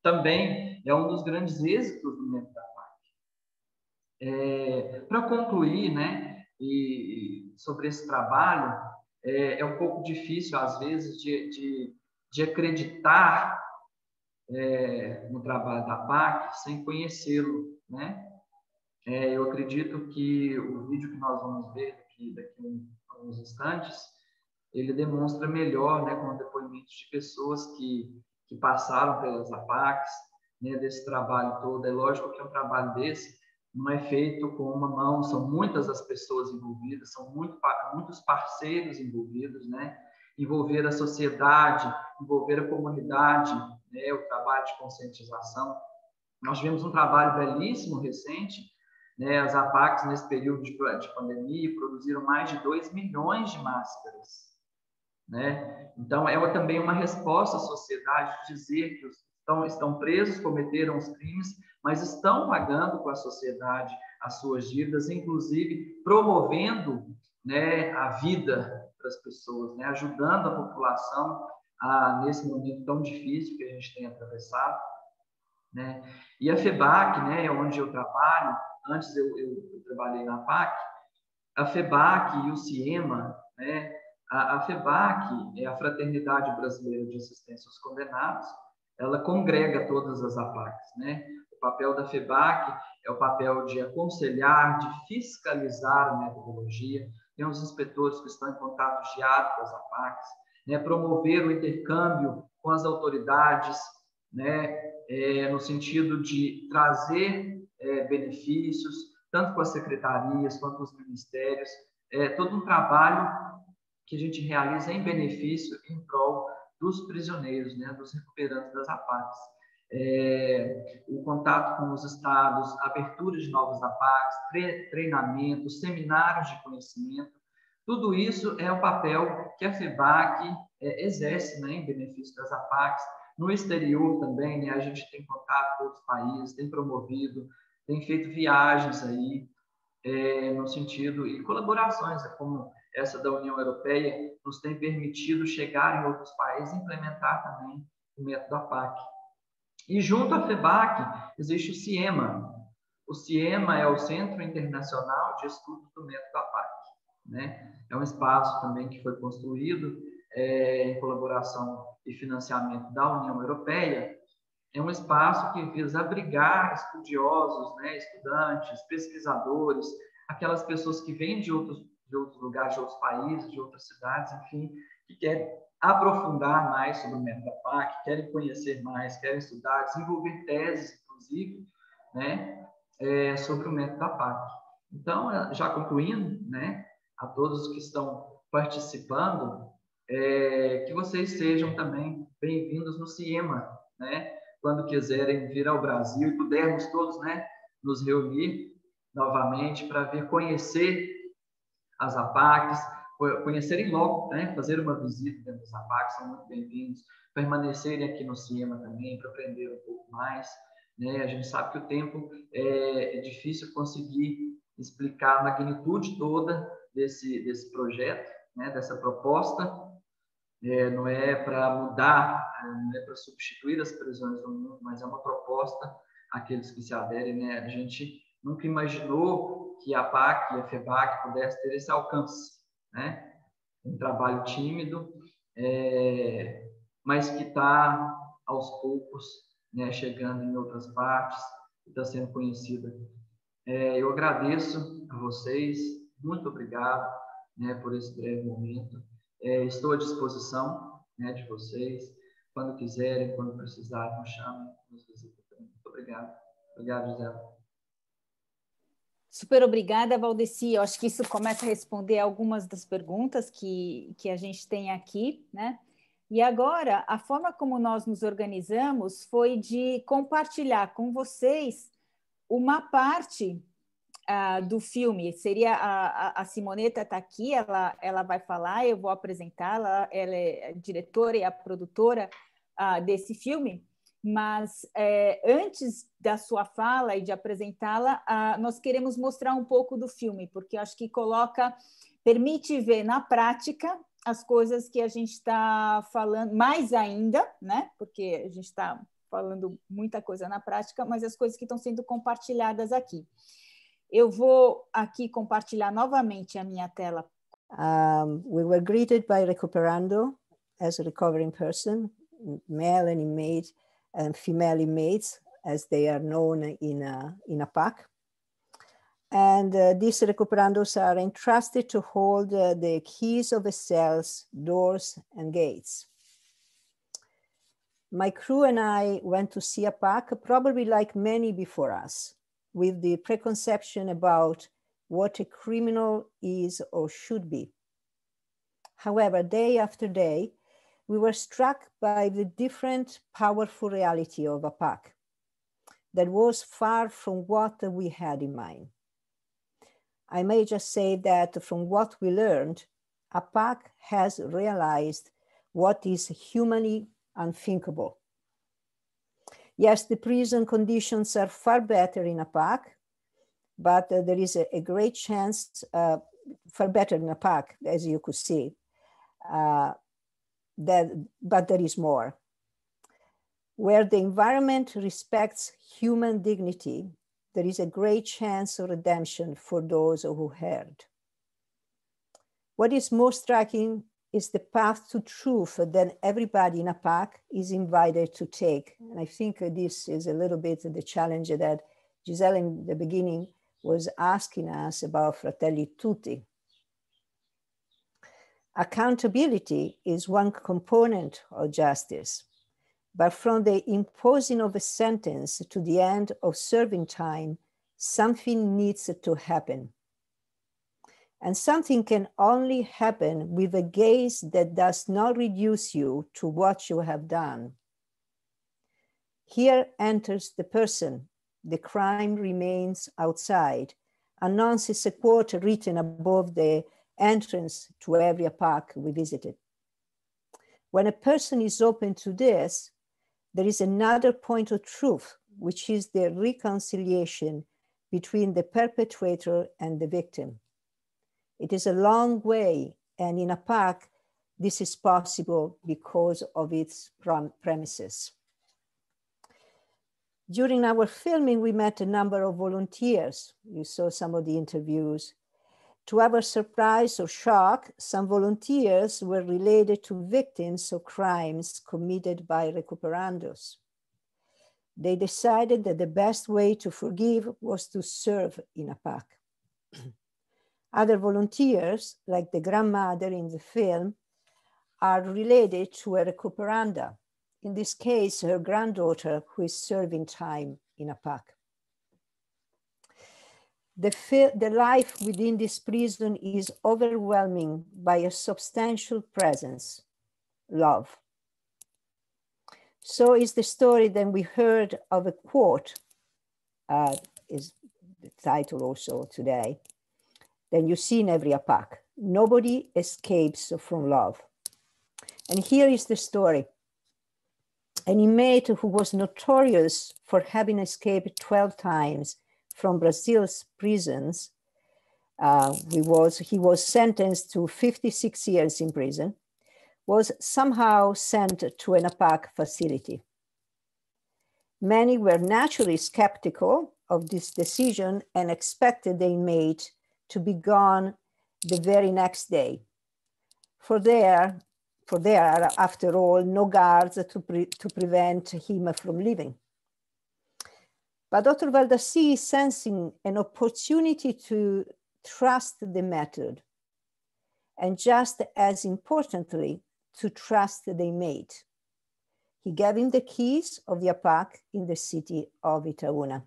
também é um dos grandes êxitos do método da PAC. Para concluir, né, e sobre esse trabalho, é um pouco difícil, às vezes, de acreditar no trabalho da PAC sem conhecê-lo, né? Eu acredito que o vídeo que nós vamos ver daqui a uns instantes, ele demonstra melhor, né, com depoimentos de pessoas que passaram pelas APACs, né, desse trabalho todo. É lógico que um trabalho desse não é feito com uma mão, são muitas as pessoas envolvidas, são muitos parceiros envolvidos, né? Envolver a sociedade, envolver a comunidade, né, o trabalho de conscientização. Nós tivemos um trabalho belíssimo, recente, né, as APACs, nesse período de pandemia, produziram mais de 2 milhões de máscaras, né? Então, é também uma resposta à sociedade de dizer que estão presos, cometeram os crimes, mas estão pagando com a sociedade as suas dívidas, inclusive promovendo, né, a vida para as pessoas, né, ajudando a população nesse momento tão difícil que a gente tem atravessado, né? E a FEBAC, né, onde eu trabalho, antes eu trabalhei na PAC, a FEBAC e o CIEMA, né, a FEBAC é a Fraternidade Brasileira de Assistência aos Condenados, ela congrega todas as APACs, né? O papel da FEBAC é o papel de aconselhar, de fiscalizar a metodologia, tem os inspetores que estão em contato diário com as APACs, né? Promover o intercâmbio com as autoridades, né? No sentido de trazer benefícios, tanto com as secretarias quanto com os ministérios, todo um trabalho que a gente realiza em benefício, em prol dos prisioneiros, né, dos recuperantes das APACs. O contato com os estados, abertura de novos APACs, treinamentos, seminários de conhecimento, tudo isso é o papel que a FEBAC exerce, né, em benefício das APACs. No exterior também, né, a gente tem contato com outros países, tem promovido, tem feito viagens aí, no sentido, e colaborações, como essa da União Europeia, nos tem permitido chegar em outros países e implementar também o método APAC. E junto à FEBAC existe o CIEMA. O CIEMA é o Centro Internacional de Estudos do Método APAC, né? É um espaço também que foi construído em colaboração e financiamento da União Europeia. É um espaço que visa abrigar estudiosos, né, estudantes, pesquisadores, aquelas pessoas que vêm de outros lugares, de outros países, de outras cidades, enfim, que querem aprofundar mais sobre o método APAC, querem conhecer mais, querem estudar, desenvolver teses, inclusive, né, sobre o método APAC. Então, já concluindo, né, a todos que estão participando, que vocês sejam também bem-vindos no CIEMA, né, quando quiserem vir ao Brasil e pudermos todos, né, nos reunir novamente para vir conhecer as APACs, conhecerem logo, né, fazer uma visita dentro das APACs, são muito bem-vindos, permanecerem aqui no CIEMA também para aprender um pouco mais, né? A gente sabe que o tempo é difícil conseguir explicar a magnitude toda desse projeto, né, dessa proposta. Não é para mudar, não é para substituir as prisões do mundo, mas é uma proposta àqueles que se aderem, né? A gente nunca imaginou que a PAC e a FEBAC pudessem ter esse alcance, né? Um trabalho tímido, mas que está, aos poucos, né, chegando em outras partes, está sendo conhecida. Eu agradeço a vocês, muito obrigado, né, por esse breve momento. Estou à disposição, né, de vocês, quando quiserem, quando precisarem, nos chamem, nos visitem. Muito obrigado. Obrigado, Gisela. Super obrigada, Valdeci. Eu acho que isso começa a responder algumas das perguntas que a gente tem aqui, né? E agora, a forma como nós nos organizamos foi de compartilhar com vocês uma parte do filme. Seria a Simoneta está aqui, ela vai falar, eu vou apresentá-la, ela é a diretora e a produtora desse filme, mas antes da sua fala e de apresentá-la, nós queremos mostrar um pouco do filme, porque eu acho que permite ver na prática as coisas que a gente está falando, mais ainda, né? Porque a gente está falando muita coisa na prática, mas as coisas que estão sendo compartilhadas aqui. Eu vou aqui compartilhar novamente a minha tela. We were greeted by Recuperando as a recovering person, male and inmate and female inmates, as they are known in APAC. And these Recuperandos are entrusted to hold the keys of the cells, doors, and gates. My crew and I went to see APAC, probably like many before us, with the preconception about what a criminal is or should be. However, day after day, we were struck by the different, powerful reality of APAC that was far from what we had in mind. I may just say that from what we learned, APAC has realized what is humanly unthinkable. Yes, the prison conditions are far better in APAC, but there is a great chance, far better in APAC, as you could see, but there is more. Where the environment respects human dignity, there is a great chance of redemption for those who heard. What is most striking is the path to truth that everybody in APAC is invited to take. And I think this is a little bit the challenge that Giselle in the beginning was asking us about Fratelli Tutti. Accountability is one component of justice, but from the imposing of a sentence to the end of serving time, something needs to happen. And something can only happen with a gaze that does not reduce you to what you have done. Here enters the person. The crime remains outside, announces a quote written above the entrance to every APAC we visited. When a person is open to this, there is another point of truth, which is the reconciliation between the perpetrator and the victim. It is a long way, and in APAC, this is possible because of its premises. During our filming, we met a number of volunteers. You saw some of the interviews. To our surprise or shock, some volunteers were related to victims of crimes committed by Recuperandos. They decided that the best way to forgive was to serve in APAC. Other volunteers, like the grandmother in the film, are related to a Recuperanda. In this case, her granddaughter, who is serving time in APAC. The life within this prison is overwhelming by a substantial presence, love. So is the story that we heard of a quote, is the title also today, that you see in every APAC. Nobody escapes from love. And here is the story. An inmate who was notorious for having escaped 12 times from Brazil's prisons, he was sentenced to 56 years in prison, was somehow sent to an APAC facility. Many were naturally skeptical of this decision and expected the inmate to be gone the very next day. For there are, after all, no guards to prevent him from leaving. But Dr. Valdassi is sensing an opportunity to trust the method, and just as importantly, to trust the inmate. He gave him the keys of the APAC in the city of Itaúna.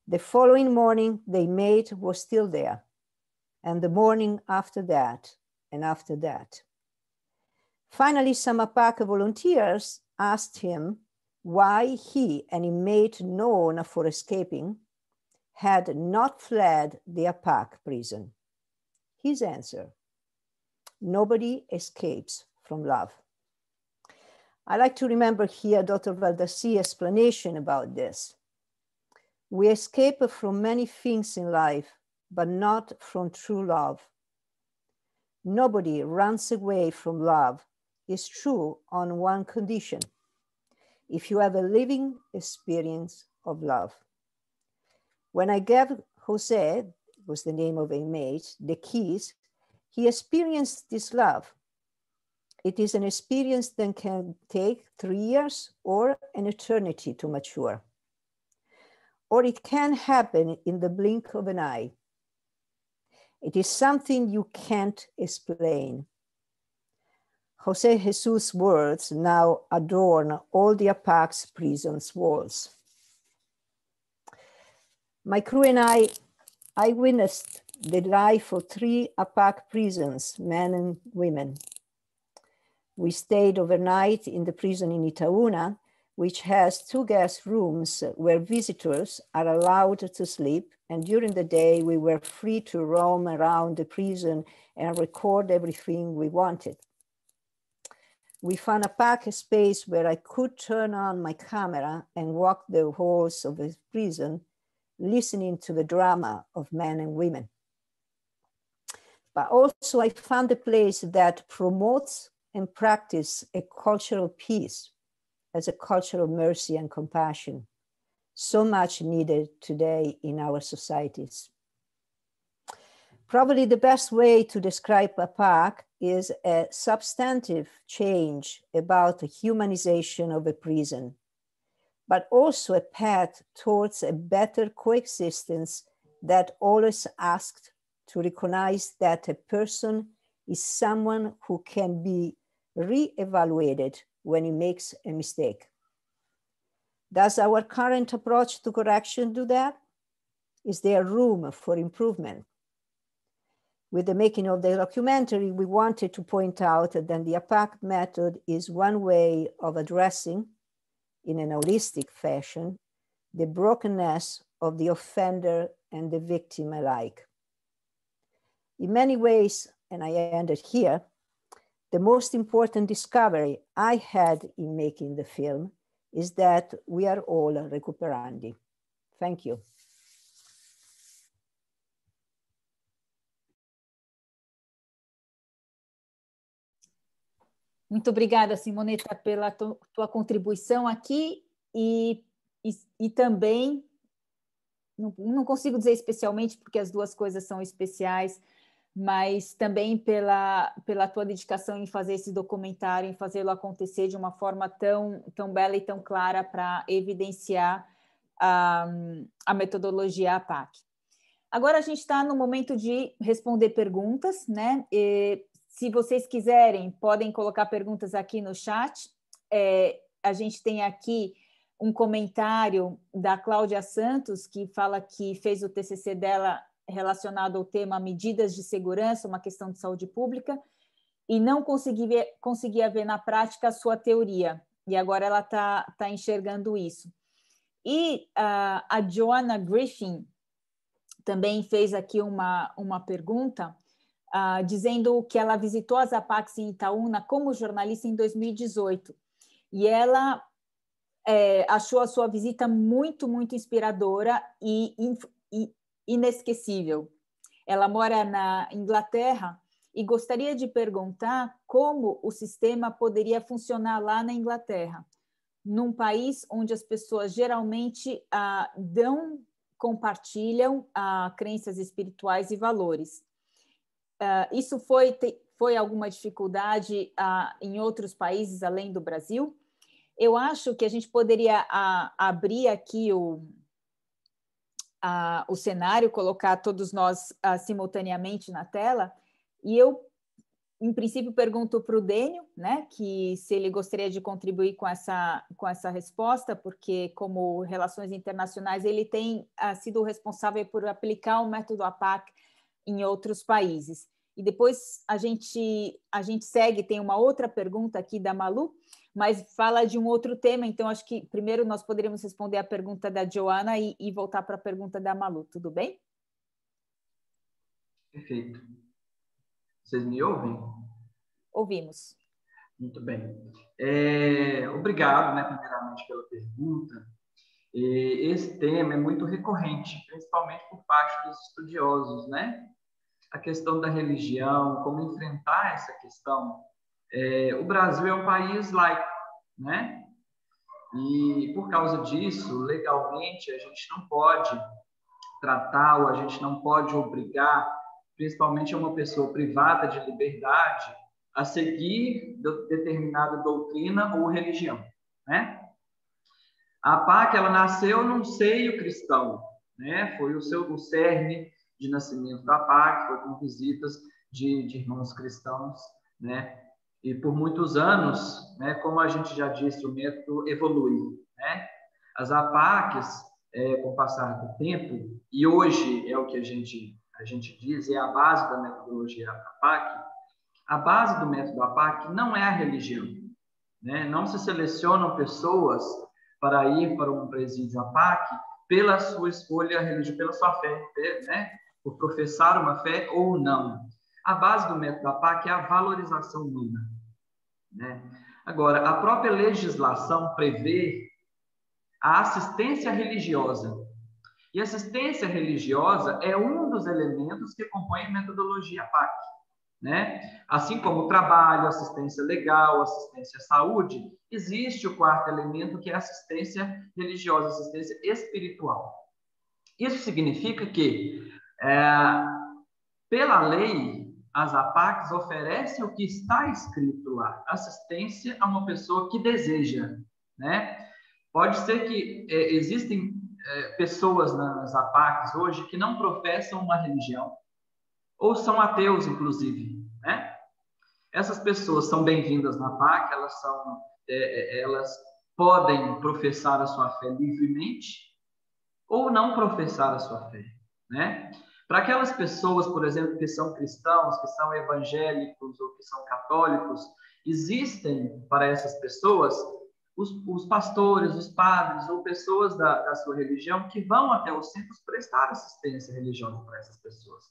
The following morning, the inmate was still there, and the morning after that, and after that. Finally, some APAC volunteers asked him why he, an inmate known for escaping, had not fled the APAC prison. His answer: nobody escapes from love. I like to remember here Dr. Valdassi's explanation about this. We escape from many things in life, but not from true love. Nobody runs away from love. Is true on one condition. if you have a living experience of love. When I gave Jose, was the name of a mate, the keys, he experienced this love. It is an experience that can take 3 years or an eternity to mature. Or it can happen in the blink of an eye. It is something you can't explain. Jose Jesus' words now adorn all the APAC's prison's walls. My crew and I witnessed the life of 3 APAC prisons, men and women. We stayed overnight in the prison in Itaúna, which has 2 guest rooms where visitors are allowed to sleep. And during the day, we were free to roam around the prison and record everything we wanted. We found a packed space where I could turn on my camera and walk the halls of the prison, listening to the drama of men and women. But also I found a place that promotes and practices a cultural peace as a culture of mercy and compassion, so much needed today in our societies. Probably the best way to describe APAC is a substantive change about the humanization of a prison, but also a path towards a better coexistence that always asked to recognize that a person is someone who can be re-evaluated when he makes a mistake. Does our current approach to correction do that? Is there room for improvement? With the making of the documentary, we wanted to point out that the APAC method is one way of addressing, in an holistic fashion, the brokenness of the offender and the victim alike. In many ways, and I ended here, the most important discovery I had in making the film is that we are all recuperandi. Thank you. Muito obrigada, Simonetta, pela tua contribuição aqui e também, não consigo dizer especialmente porque as duas coisas são especiais, mas também pela tua dedicação em fazer esse documentário, em fazê-lo acontecer de uma forma tão bela e tão clara para evidenciar a metodologia APAC. Agora a gente está no momento de responder perguntas, né? Se vocês quiserem, podem colocar perguntas aqui no chat. A gente tem aqui um comentário da Cláudia Santos, que fala que fez o TCC dela relacionado ao tema medidas de segurança, uma questão de saúde pública, e não conseguia ver na prática a sua teoria, e agora ela está enxergando isso. E a Joanna Griffin também fez aqui uma pergunta, dizendo que ela visitou as APACs em Itaúna como jornalista em 2018, e ela achou a sua visita muito, muito inspiradora e inesquecível. Ela mora na Inglaterra e gostaria de perguntar como o sistema poderia funcionar lá na Inglaterra, num país onde as pessoas geralmente compartilham crenças espirituais e valores. Isso foi alguma dificuldade em outros países além do Brasil? Eu acho que a gente poderia abrir aqui o cenário, colocar todos nós simultaneamente na tela, e eu, em princípio, pergunto para o Dênio, né, que se ele gostaria de contribuir com essa resposta, porque, como Relações Internacionais, ele tem sido responsável por aplicar o método APAC em outros países. E depois a gente segue, tem uma outra pergunta aqui da Malu, mas fala de um outro tema, então acho que primeiro nós poderíamos responder a pergunta da Joana e voltar para a pergunta da Malu, tudo bem? Perfeito. Vocês me ouvem? Ouvimos. Muito bem. Obrigado, né, primeiramente, pela pergunta. Esse tema é muito recorrente, principalmente por parte dos estudiosos, né? A questão da religião, como enfrentar essa questão. O Brasil é um país laico, né? E, por causa disso, legalmente, a gente não pode tratar ou a gente não pode obrigar, principalmente uma pessoa privada de liberdade, a seguir determinada doutrina ou religião, né? A APAC, ela nasceu num seio cristão, né? Foi o cerne de nascimento da APAC, foi com visitas de irmãos cristãos, né? E por muitos anos, né, como a gente já disse, o método evolui, né? As APACs, com o passar do tempo, e hoje é o que a gente diz, é a base da metodologia APAC. A base do método APAC não é a religião, né? Não se selecionam pessoas para ir para um presídio APAC pela sua escolha religiosa, pela sua fé, né? Por professar uma fé ou não. A base do método APAC é a valorização humana, né? Agora, a própria legislação prevê a assistência religiosa. E assistência religiosa é um dos elementos que compõem a metodologia APAC, né? Assim como o trabalho, assistência legal, assistência à saúde, existe o quarto elemento, que é a assistência religiosa, assistência espiritual. Isso significa que, pela lei, as APACs oferecem o que está escrito lá, assistência a uma pessoa que deseja, né? Pode ser que existem pessoas nas APACs hoje que não professam uma religião, ou são ateus, inclusive, né? Essas pessoas são bem-vindas na APAC, elas podem professar a sua fé livremente, ou não professar a sua fé, né? Para aquelas pessoas, por exemplo, que são cristãos, que são evangélicos ou que são católicos, existem para essas pessoas os pastores, os padres ou pessoas da sua religião que vão até os centros prestar assistência religiosa para essas pessoas.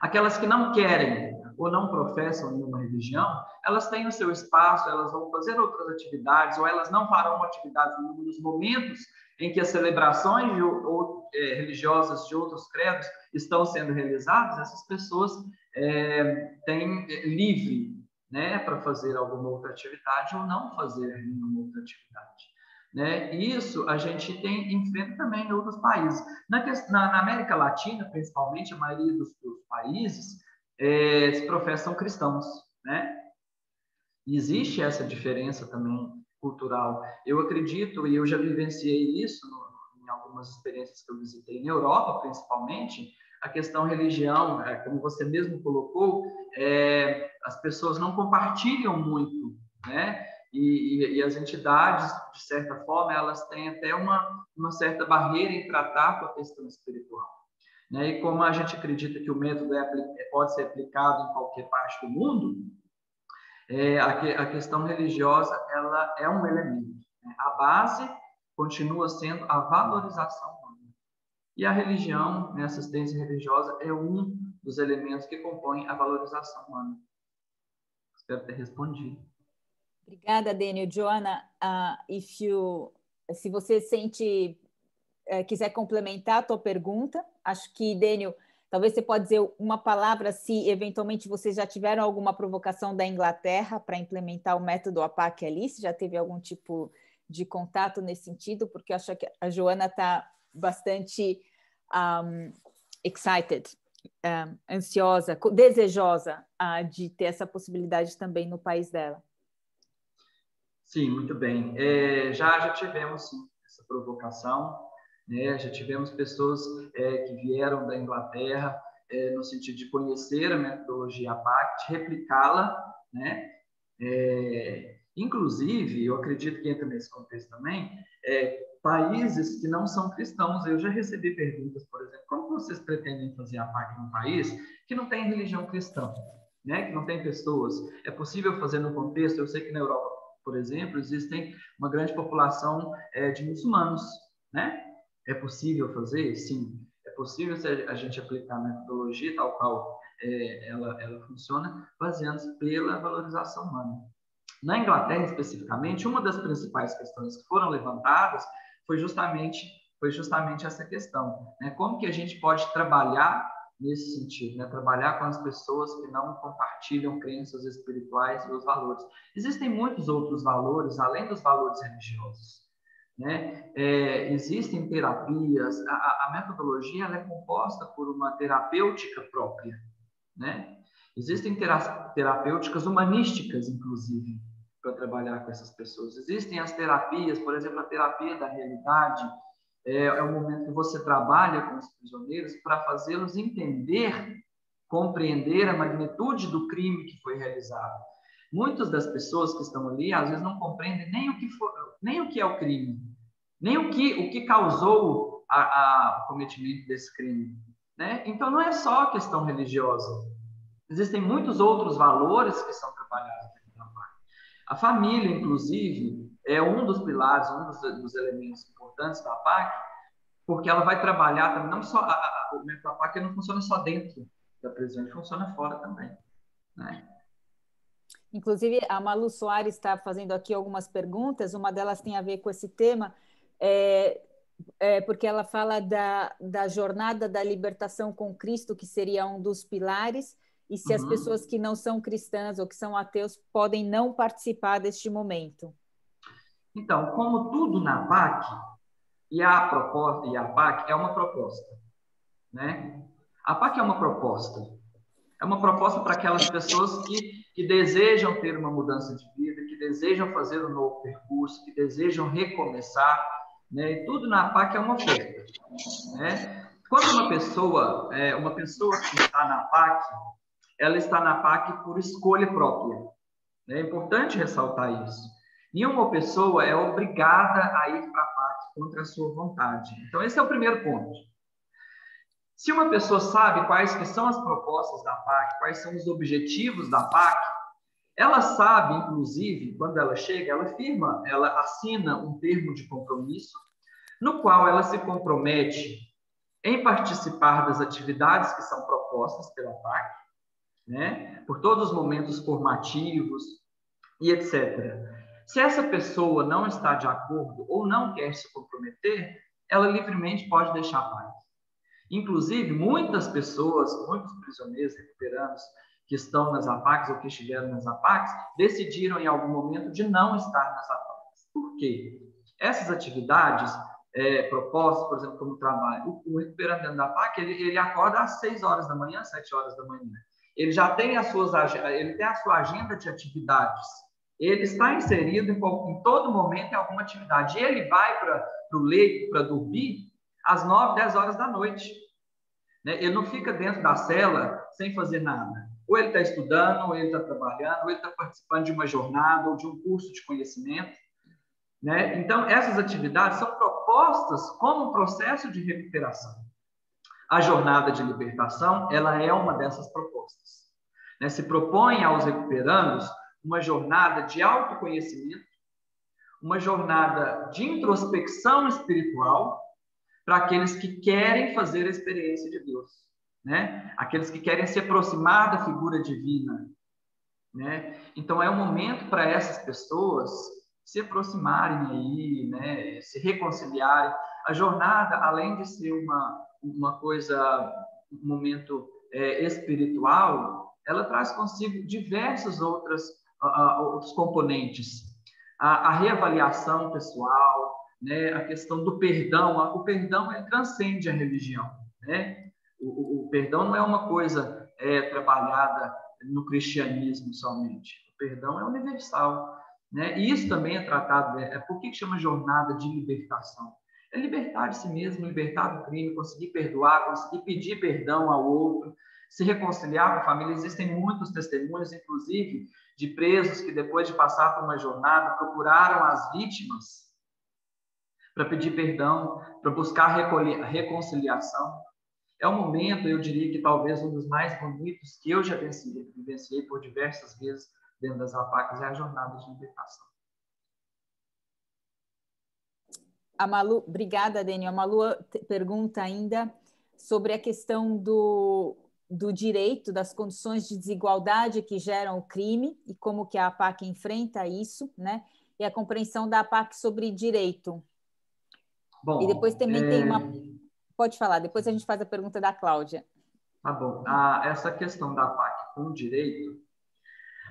Aquelas que não querem ou não professam nenhuma religião, elas têm o seu espaço, elas vão fazer outras atividades, ou elas não farão atividades nos momentos em que as celebrações religiosas de outros credos estão sendo realizadas. Essas pessoas têm livre, né, para fazer alguma outra atividade ou não fazer nenhuma outra atividade, né? Isso a gente enfrenta também em outros países. Na América Latina, principalmente, a maioria dos países se professam cristãos, né? E existe essa diferença também cultural. Eu acredito, e eu já vivenciei isso em algumas experiências que eu visitei na Europa, principalmente, a questão religião, como você mesmo colocou, as pessoas não compartilham muito, né? E as entidades, de certa forma, elas têm até uma certa barreira em tratar com a questão espiritual, né? E como a gente acredita que o método pode ser aplicado em qualquer parte do mundo, a questão religiosa ela é um elemento, né? A base continua sendo a valorização humana. E a religião, né, a assistência religiosa, é um dos elementos que compõem a valorização humana. Espero ter respondido. Obrigada, Daniel. Joanna, se você quiser complementar a tua pergunta, acho que, Daniel, talvez você pode dizer uma palavra se, eventualmente, vocês já tiveram alguma provocação da Inglaterra para implementar o método APAC ali, se já teve algum tipo de contato nesse sentido, porque eu acho que a Joanna está bastante excited, ansiosa, desejosa de ter essa possibilidade também no país dela. Sim, muito bem. Já tivemos, sim, essa provocação, né? Já tivemos pessoas que vieram da Inglaterra no sentido de conhecer a metodologia APAC, de replicá-la, né? Inclusive, eu acredito que entra nesse contexto também, países que não são cristãos. Eu já recebi perguntas, por exemplo, como vocês pretendem fazer APAC num país que não tem religião cristã, né? Que não tem pessoas? É possível fazer no contexto? Eu sei que na Europa, por exemplo, existem uma grande população de muçulmanos, né? É possível fazer? Sim. É possível se a gente aplicar a metodologia tal qual ela funciona, baseando-se pela valorização humana. Na Inglaterra, especificamente, uma das principais questões que foram levantadas foi justamente essa questão, né? Como que a gente pode trabalhar nesse sentido, né? Trabalhar com as pessoas que não compartilham crenças espirituais e os valores. Existem muitos outros valores, além dos valores religiosos, né? Existem terapias, a metodologia ela é composta por uma terapêutica própria, né? Existem terapêuticas humanísticas, inclusive, para trabalhar com essas pessoas. Existem as terapias, por exemplo, a terapia da realidade, é o momento que você trabalha com os prisioneiros para fazê-los entender, compreender a magnitude do crime que foi realizado. Muitas das pessoas que estão ali, às vezes, não compreendem nem o que é o crime, nem o que causou o cometimento desse crime, né? Então, não é só a questão religiosa. Existem muitos outros valores que são trabalhados dentro da PAC. A família, inclusive, é um dos pilares, um dos elementos importantes da PAC, porque ela vai trabalhar também, não só o método da PAC não funciona só dentro da prisão, ele funciona fora também, né? Inclusive, a Malu Soares está fazendo aqui algumas perguntas, uma delas tem a ver com esse tema, porque ela fala da jornada da libertação com Cristo, que seria um dos pilares, e se as pessoas que não são cristãs ou que são ateus podem não participar deste momento. Então, como tudo na PAC, e a PAC é uma proposta, né? A PAC é uma proposta para aquelas pessoas que desejam ter uma mudança de vida, que desejam fazer um novo percurso, que desejam recomeçar, né? E tudo na PAC é uma oferta, né? Quando uma pessoa que está na PAC, ela está na PAC por escolha própria. É importante ressaltar isso. Nenhuma pessoa é obrigada a ir para a PAC contra a sua vontade. Então, esse é o primeiro ponto. Se uma pessoa sabe quais que são as propostas da PAC, quais são os objetivos da PAC, ela sabe, inclusive, quando ela chega, ela assina um termo de compromisso, no qual ela se compromete em participar das atividades que são propostas pela PAC, né? Por todos os momentos formativos e etc. Se essa pessoa não está de acordo ou não quer se comprometer, ela livremente pode deixar a PAC. Inclusive, muitas pessoas, muitos prisioneiros recuperandos que estão nas APACs ou que estiveram nas APACs, decidiram em algum momento de não estar nas APACs. Por quê? Essas atividades propostas, por exemplo, como trabalho, o recuperando dentro da APAC, ele acorda às 6 horas da manhã, 7 horas da manhã. Ele já tem a sua agenda de atividades. Ele está inserido em todo momento em alguma atividade. Ele vai para o leito para dormir às 9, 10 horas da noite. Né? Ele não fica dentro da cela sem fazer nada. Ou ele está estudando, ou ele está trabalhando, ou ele está participando de uma jornada ou de um curso de conhecimento. Né? Então, essas atividades são propostas como um processo de recuperação. A jornada de libertação, ela é uma dessas propostas. Né? Se propõe aos recuperandos uma jornada de autoconhecimento, uma jornada de introspecção espiritual para aqueles que querem fazer a experiência de Deus, né? Aqueles que querem se aproximar da figura divina, né? Então, é um momento para essas pessoas se aproximarem aí, né? Se reconciliarem. A jornada, além de ser uma coisa, um momento espiritual, ela traz consigo diversos outros componentes. A reavaliação pessoal, né? A questão do perdão. O perdão transcende a religião, né? O perdão não é uma coisa trabalhada no cristianismo somente. O perdão é universal, né? E isso também é tratado. Por que chama jornada de libertação? É libertar de si mesmo, libertar do crime, conseguir perdoar, conseguir pedir perdão ao outro, se reconciliar com a família. Existem muitos testemunhos, inclusive, de presos que, depois de passar por uma jornada, procuraram as vítimas para pedir perdão, para buscar reconciliação. É um momento, eu diria que talvez um dos mais bonitos que eu já vivenciei por diversas vezes dentro das APACs, é a jornada de libertação. A Malu, obrigada, Daniel. A Malu pergunta ainda sobre a questão do direito, das condições de desigualdade que geram o crime e como que a APAC enfrenta isso, né? E a compreensão da APAC sobre direito. Bom, e depois também tem uma... Pode falar, depois a gente faz a pergunta da Cláudia. Tá bom. Essa questão da PAC com direito,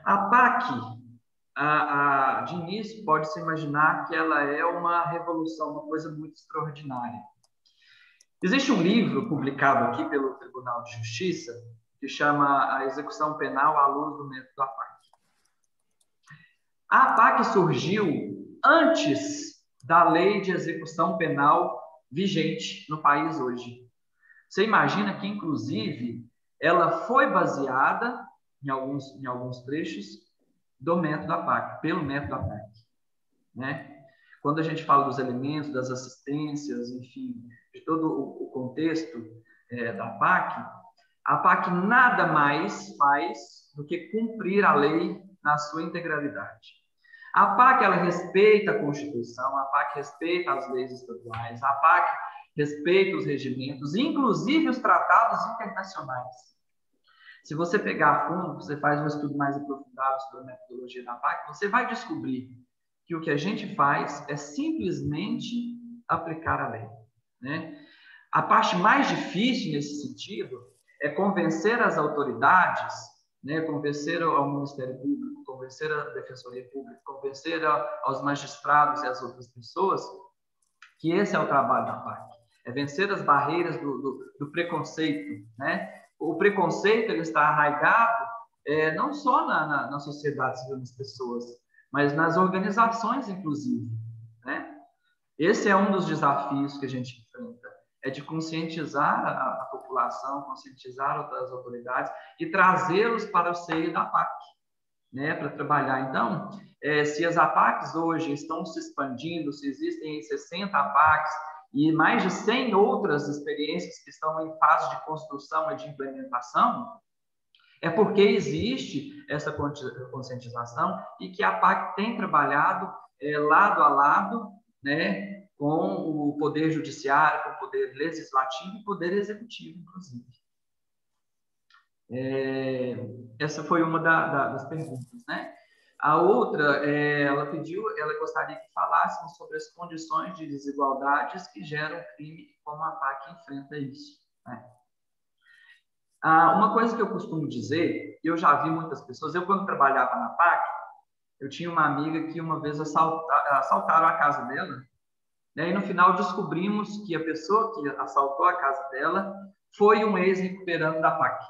a PAC, de início, pode-se imaginar que ela é uma revolução, uma coisa muito extraordinária. Existe um livro publicado aqui pelo Tribunal de Justiça que chama A Execução Penal à Luz do Método da PAC. A PAC surgiu antes da lei de execução penal vigente no país hoje. Você imagina que, inclusive, ela foi baseada, em alguns trechos, do método da PAC, pelo método da PAC. Né? Quando a gente fala dos elementos, das assistências, enfim, de todo o contexto da PAC, a PAC nada mais faz do que cumprir a lei na sua integralidade. A PAC, ela respeita a Constituição, a PAC respeita as leis estaduais, a PAC respeita os regimentos, inclusive os tratados internacionais. Se você pegar a fundo, você faz um estudo mais aprofundado sobre a metodologia da PAC, você vai descobrir que o que a gente faz é simplesmente aplicar a lei. Né? A parte mais difícil nesse sentido é convencer as autoridades, né, convencer ao Ministério Público, convencer a Defensoria Pública, convencer aos magistrados e às outras pessoas que esse é o trabalho da PAC. É vencer as barreiras do preconceito. Né? O preconceito ele está arraigado não só na sociedade civil, nas pessoas, mas nas organizações, inclusive. Né? Esse é um dos desafios que a gente enfrenta, é de conscientizar a população, conscientizar as autoridades e trazê-los para o seio da PAC, né, para trabalhar. Então, se as APACs hoje estão se expandindo, se existem 60 APACs e mais de 100 outras experiências que estão em fase de construção e de implementação, é porque existe essa conscientização e que a PAC tem trabalhado lado a lado, né, com o Poder Judiciário, com o Poder Legislativo e o Poder Executivo, inclusive. Essa foi uma das perguntas, né? A outra, ela gostaria que falássemos sobre as condições de desigualdades que geram crime e como a PAC enfrenta isso. Né? Uma coisa que eu costumo dizer, eu já vi muitas pessoas, quando trabalhava na PAC, eu tinha uma amiga que uma vez assaltaram a casa dela, né, e no final descobrimos que a pessoa que assaltou a casa dela foi um ex-recuperando da PAC.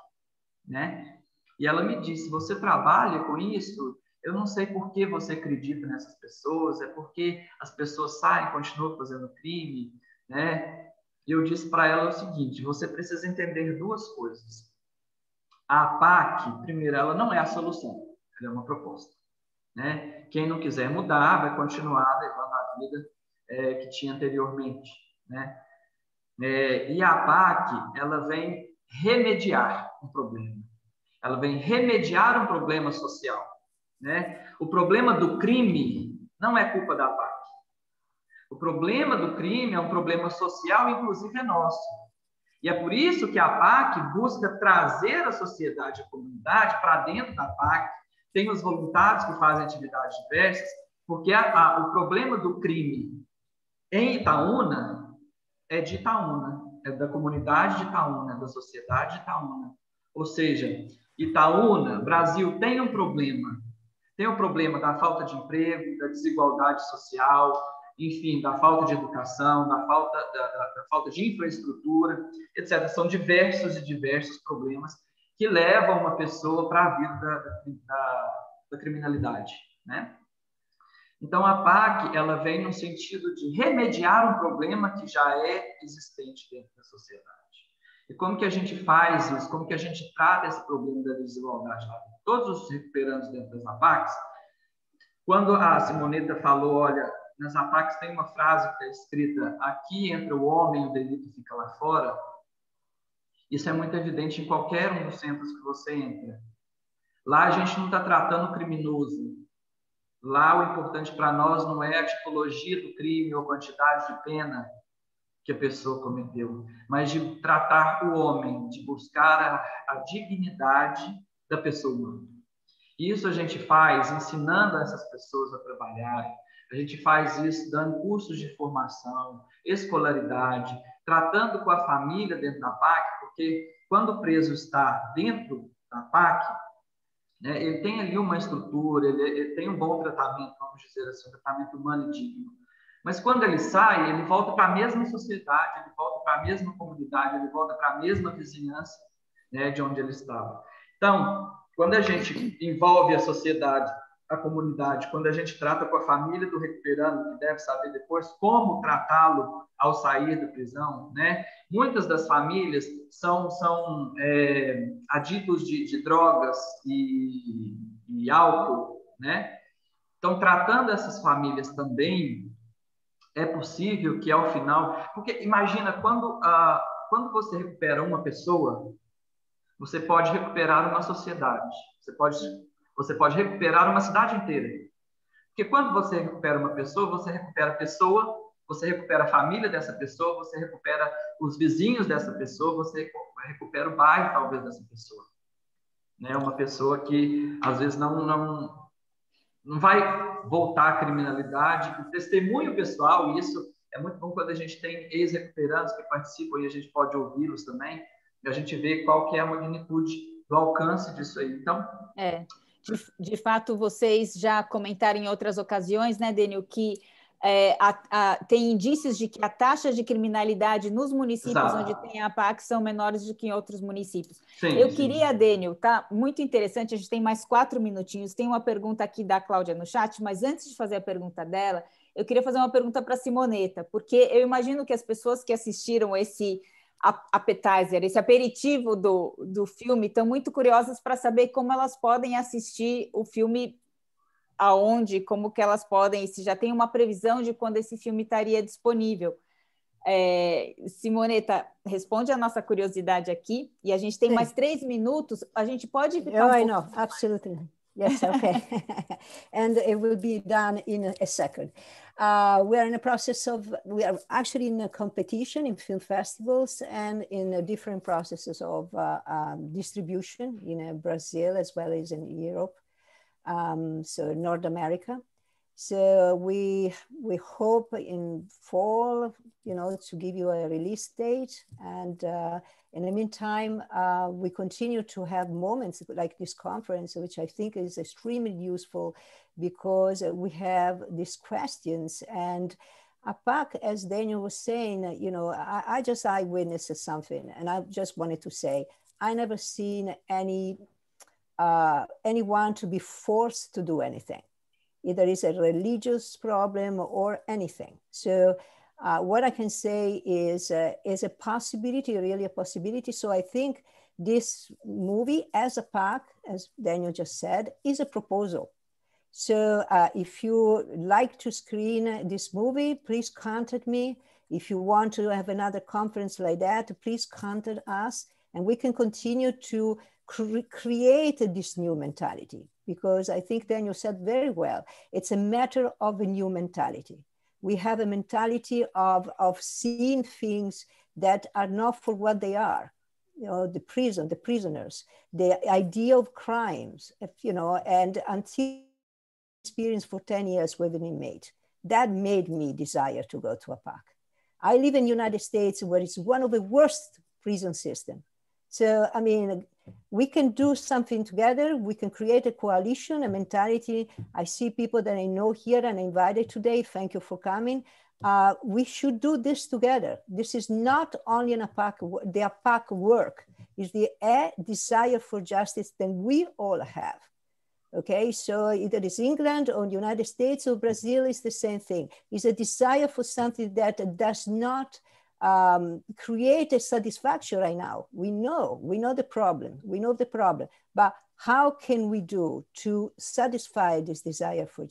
Né? E ela me disse, você trabalha com isso? Eu não sei por que você acredita nessas pessoas, é porque as pessoas saem e continuam fazendo crime, né? E eu disse para ela o seguinte, você precisa entender duas coisas. A PAC, primeiro, ela não é a solução, ela é uma proposta. Né? Quem não quiser mudar vai continuar levando a vida que tinha anteriormente. Né? E a PAC, ela vem remediar um problema. Ela vem remediar um problema social. Né? O problema do crime não é culpa da PAC. O problema do crime é um problema social, inclusive é nosso. E é por isso que a PAC busca trazer a sociedade e a comunidade para dentro da PAC. Tem os voluntários que fazem atividades diversas, porque o problema do crime em Itaúna é de Itaúna, é da comunidade de Itaúna, da sociedade de Itaúna. Ou seja, Itaúna, Brasil, tem um problema da falta de emprego, da desigualdade social, enfim, da falta de educação, da falta de infraestrutura, etc. São diversos e diversos problemas que levam uma pessoa para a vida da criminalidade, né? Então, a PAC, ela vem no sentido de remediar um problema que já é existente dentro da sociedade. E como que a gente faz isso? Como que a gente trata esse problema da desigualdade lá? Todos os recuperandos dentro das APACs, quando a Simoneta falou, olha, nas APACs tem uma frase que está escrita, aqui entre o homem e o delito fica lá fora, isso é muito evidente em qualquer um dos centros que você entra. Lá a gente não está tratando o criminoso. Lá o importante para nós não é a tipologia do crime ou a quantidade de pena que a pessoa cometeu, mas de tratar o homem, de buscar a dignidade da pessoa humana. Isso a gente faz ensinando essas pessoas a trabalharem, a gente faz isso dando cursos de formação, escolaridade, tratando com a família dentro da PAC, porque quando o preso está dentro da PAC, né, ele tem ali uma estrutura, ele tem um bom tratamento, vamos dizer assim, um tratamento humano e digno. Mas quando ele sai, ele volta para a mesma sociedade, ele volta para a mesma comunidade, ele volta para a mesma vizinhança, né, de onde ele estava. Então, quando a gente envolve a sociedade, a comunidade, quando a gente trata com a família do recuperando, que deve saber depois como tratá-lo ao sair da prisão, né? Muitas das famílias são aditos de drogas e álcool, né? Então, tratando essas famílias também, é possível que ao final... Porque imagina, quando você recupera uma pessoa, você pode recuperar uma sociedade, você pode recuperar uma cidade inteira. Porque quando você recupera uma pessoa, você recupera a pessoa, você recupera a família dessa pessoa, você recupera os vizinhos dessa pessoa, você recupera o bairro, talvez, dessa pessoa. Né? Uma pessoa que, às vezes, não vai voltar à criminalidade. O testemunho pessoal, e isso é muito bom quando a gente tem ex-recuperandos que participam e a gente pode ouvi-los também, e a gente vê qual que é a magnitude do alcance disso aí. Então... De fato, vocês já comentaram em outras ocasiões, né, Dênio, que tem indícios de que a taxa de criminalidade nos municípios Exato. onde tem a PAC são menores do que em outros municípios. Sim, Eu sim. queria, Dênio, tá muito interessante, a gente tem mais 4 minutinhos, tem uma pergunta aqui da Cláudia no chat, mas antes de fazer a pergunta dela, eu queria fazer uma pergunta para a Simonetta, porque eu imagino que as pessoas que assistiram esse appetizer, esse aperitivo do filme, estão muito curiosas para saber como elas podem assistir o filme, aonde, como que elas podem, se já tem uma previsão de quando esse filme estaria disponível. Simonetta, responde a nossa curiosidade aqui, e a gente tem mais 3 minutos, a gente pode ficar I know, absolutely. Yes, okay. And it will be done in a second. We are in the process of, we are actually in a competition in film festivals and in different processes of distribution in Brazil as well as in Europe, so North America. So we hope in fall, to give you a release date. And in the meantime, we continue to have moments like this conference, which I think is extremely useful because we have these questions. And APAC, as Daniel was saying, I just eyewitnessed something, and I just wanted to say, I never seen anyone to be forced to do anything. Either it's a religious problem or anything. So what I can say is a possibility, really a possibility. So I think this movie as a PAC, as Daniel just said, is a proposal. So if you like to screen this movie, please contact me. If you want to have another conference like that, please contact us and we can continue to create this new mentality. Because I think Daniel said very well, it's a matter of a new mentality. We have a mentality of seeing things that are not for what they are. The prison, the prisoners, the idea of crimes, and until experience for 10 years with an inmate, that made me desire to go to a PAC. I live in the United States where it's one of the worst prison systems. So, I mean, we can do something together. We can create a coalition, a mentality. I see people that I know here and invited today. Thank you for coming. We should do this together. This is not only an APAC, the APAC work. It's the desire for justice that we all have. Okay, so either it's England or the United States or Brazil, is the same thing. It's a desire for something that does not create a satisfaction right now. We know the problem. We know the problem. But how can we do to satisfy this desire for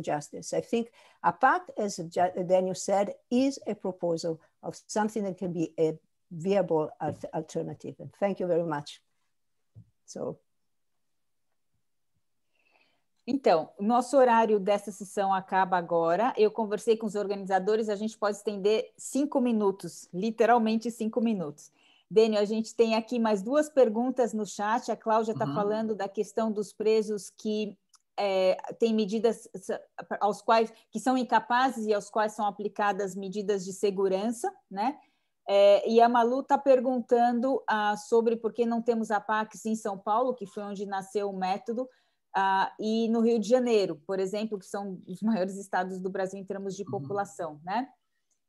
justice? I think APAC, as Daniel said, is a proposal of something that can be a viable alternative. And thank you very much. So. Então, o nosso horário dessa sessão acaba agora. Eu conversei com os organizadores, a gente pode estender 5 minutos, literalmente 5 minutos. Dênio, a gente tem aqui mais 2 perguntas no chat. A Cláudia está falando da questão dos presos que têm medidas aos quais que são incapazes e aos quais são aplicadas medidas de segurança, né? E a Malu está perguntando sobre por que não temos APACs em São Paulo, que foi onde nasceu o método, e no Rio de Janeiro, por exemplo, que são os maiores estados do Brasil em termos de população, né?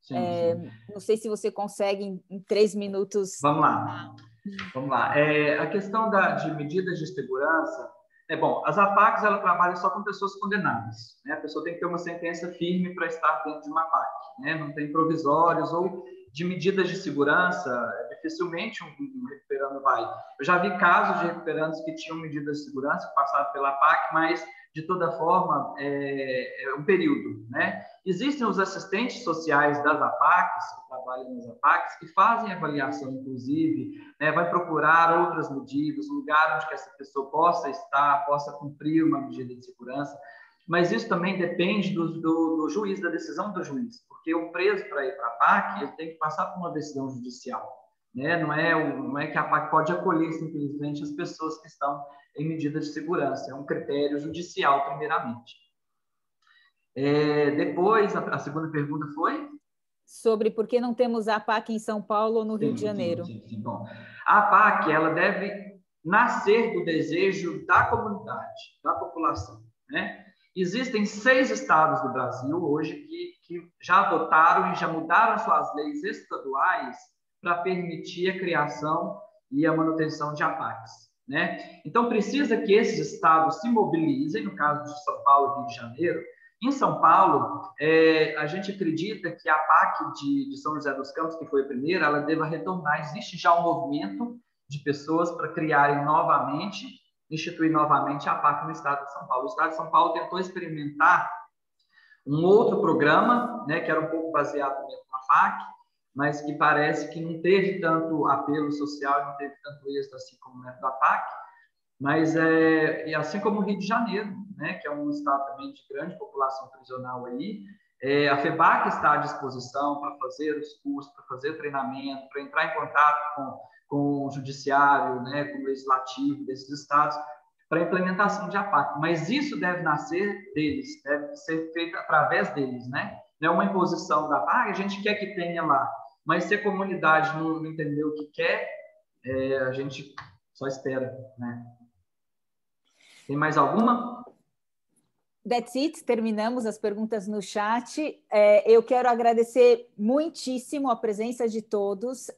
Sim, sim. Não sei se você consegue, em 3 minutos... Vamos lá. Vamos lá. A questão de medidas de segurança... Bom, as APACs, ela trabalha só com pessoas condenadas, né? A pessoa tem que ter uma sentença firme para estar dentro de uma APAC, né? Não tem provisórios ou de medidas de segurança, dificilmente um recuperando vai. Eu já vi casos de recuperandos que tinham medidas de segurança, que passaram pela APAC, mas, de toda forma, é um período, né? Existem os assistentes sociais das APACs, que trabalham nas APACs, que fazem avaliação, inclusive, né? Vai procurar outras medidas, um lugar onde que essa pessoa possa estar, possa cumprir uma medida de segurança, mas isso também depende do juiz, da decisão do juiz, porque o preso, para ir para a APAC, ele tem que passar por uma decisão judicial, né? Não é que a APAC pode acolher simplesmente as pessoas que estão em medida de segurança, é um critério judicial, primeiramente. Depois, a segunda pergunta foi? Sobre por que não temos a APAC em São Paulo ou no Rio de Janeiro. Sim. Bom, a APAC, ela deve nascer do desejo da comunidade, da população, né? Existem 6 estados do Brasil hoje que já adotaram e já mudaram suas leis estaduais para permitir a criação e a manutenção de APACs, né? Então, precisa que esses estados se mobilizem, no caso de São Paulo e Rio de Janeiro. Em São Paulo, a gente acredita que a APAC de São José dos Campos, que foi a primeira, ela deva retornar. Existe já um movimento de pessoas para criarem novamente, instituir novamente a APAC no estado de São Paulo. O estado de São Paulo tentou experimentar um outro programa, né, que era um pouco baseado no APAC, mas que parece que não teve tanto apelo social, não teve tanto êxito assim como o método APAC, mas e assim como o Rio de Janeiro, né, que é um estado também de grande população prisional aí, a FEBAC está à disposição para fazer os cursos, para fazer treinamento, para entrar em contato com o judiciário, né, com o legislativo desses estados, para a implementação de APAC. Mas isso deve nascer deles, deve ser feito através deles, né? Não é uma imposição da APAC, a gente quer que tenha lá, mas se a comunidade não entender o que quer, a gente só espera, né? Tem mais alguma? That's it, terminamos as perguntas no chat. Eu quero agradecer muitíssimo a presença de todos,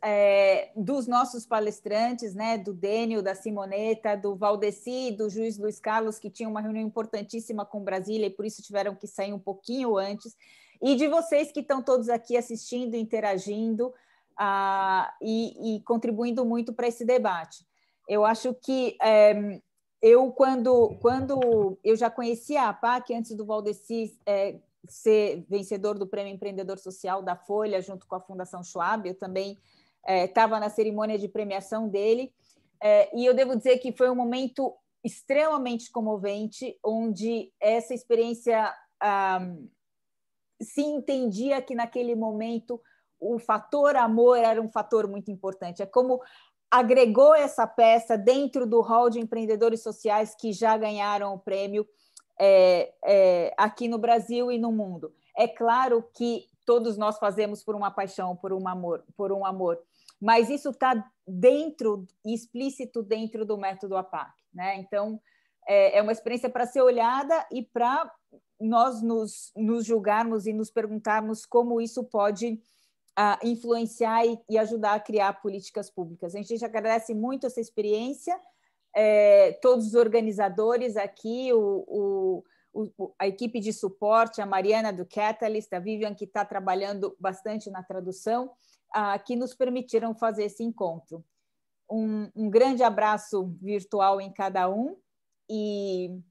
dos nossos palestrantes, né, do Dênio, da Simoneta, do Valdeci, do juiz Luiz Carlos, que tinha uma reunião importantíssima com Brasília e por isso tiveram que sair um pouquinho antes, e de vocês que estão todos aqui assistindo, interagindo e contribuindo muito para esse debate. Eu acho que... Quando eu já conhecia a APAC, antes do Valdeci ser vencedor do Prêmio Empreendedor Social da Folha, junto com a Fundação Schwab, eu também estava na cerimônia de premiação dele, e eu devo dizer que foi um momento extremamente comovente, onde essa experiência se entendia que, naquele momento, o fator amor era um fator muito importante. É como agregou essa peça dentro do hall de empreendedores sociais que já ganharam o prêmio aqui no Brasil e no mundo. É claro que todos nós fazemos por uma paixão, por um amor, mas isso está explícito dentro do método APAC, né? Então, é uma experiência para ser olhada e para nós nos julgarmos e nos perguntarmos como isso pode influenciar e ajudar a criar políticas públicas. A gente agradece muito essa experiência, todos os organizadores aqui, a equipe de suporte, a Mariana do Catalyst, a Vivian, que está trabalhando bastante na tradução, que nos permitiram fazer esse encontro. Um grande abraço virtual em cada um, e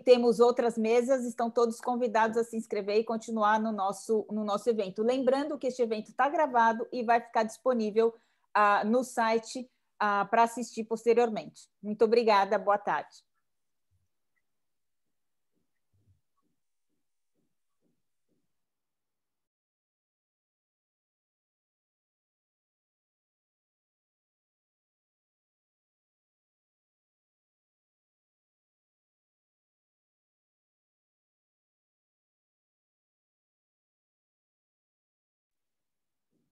temos outras mesas, estão todos convidados a se inscrever e continuar no nosso evento. Lembrando que este evento está gravado e vai ficar disponível no site para assistir posteriormente. Muito obrigada, boa tarde.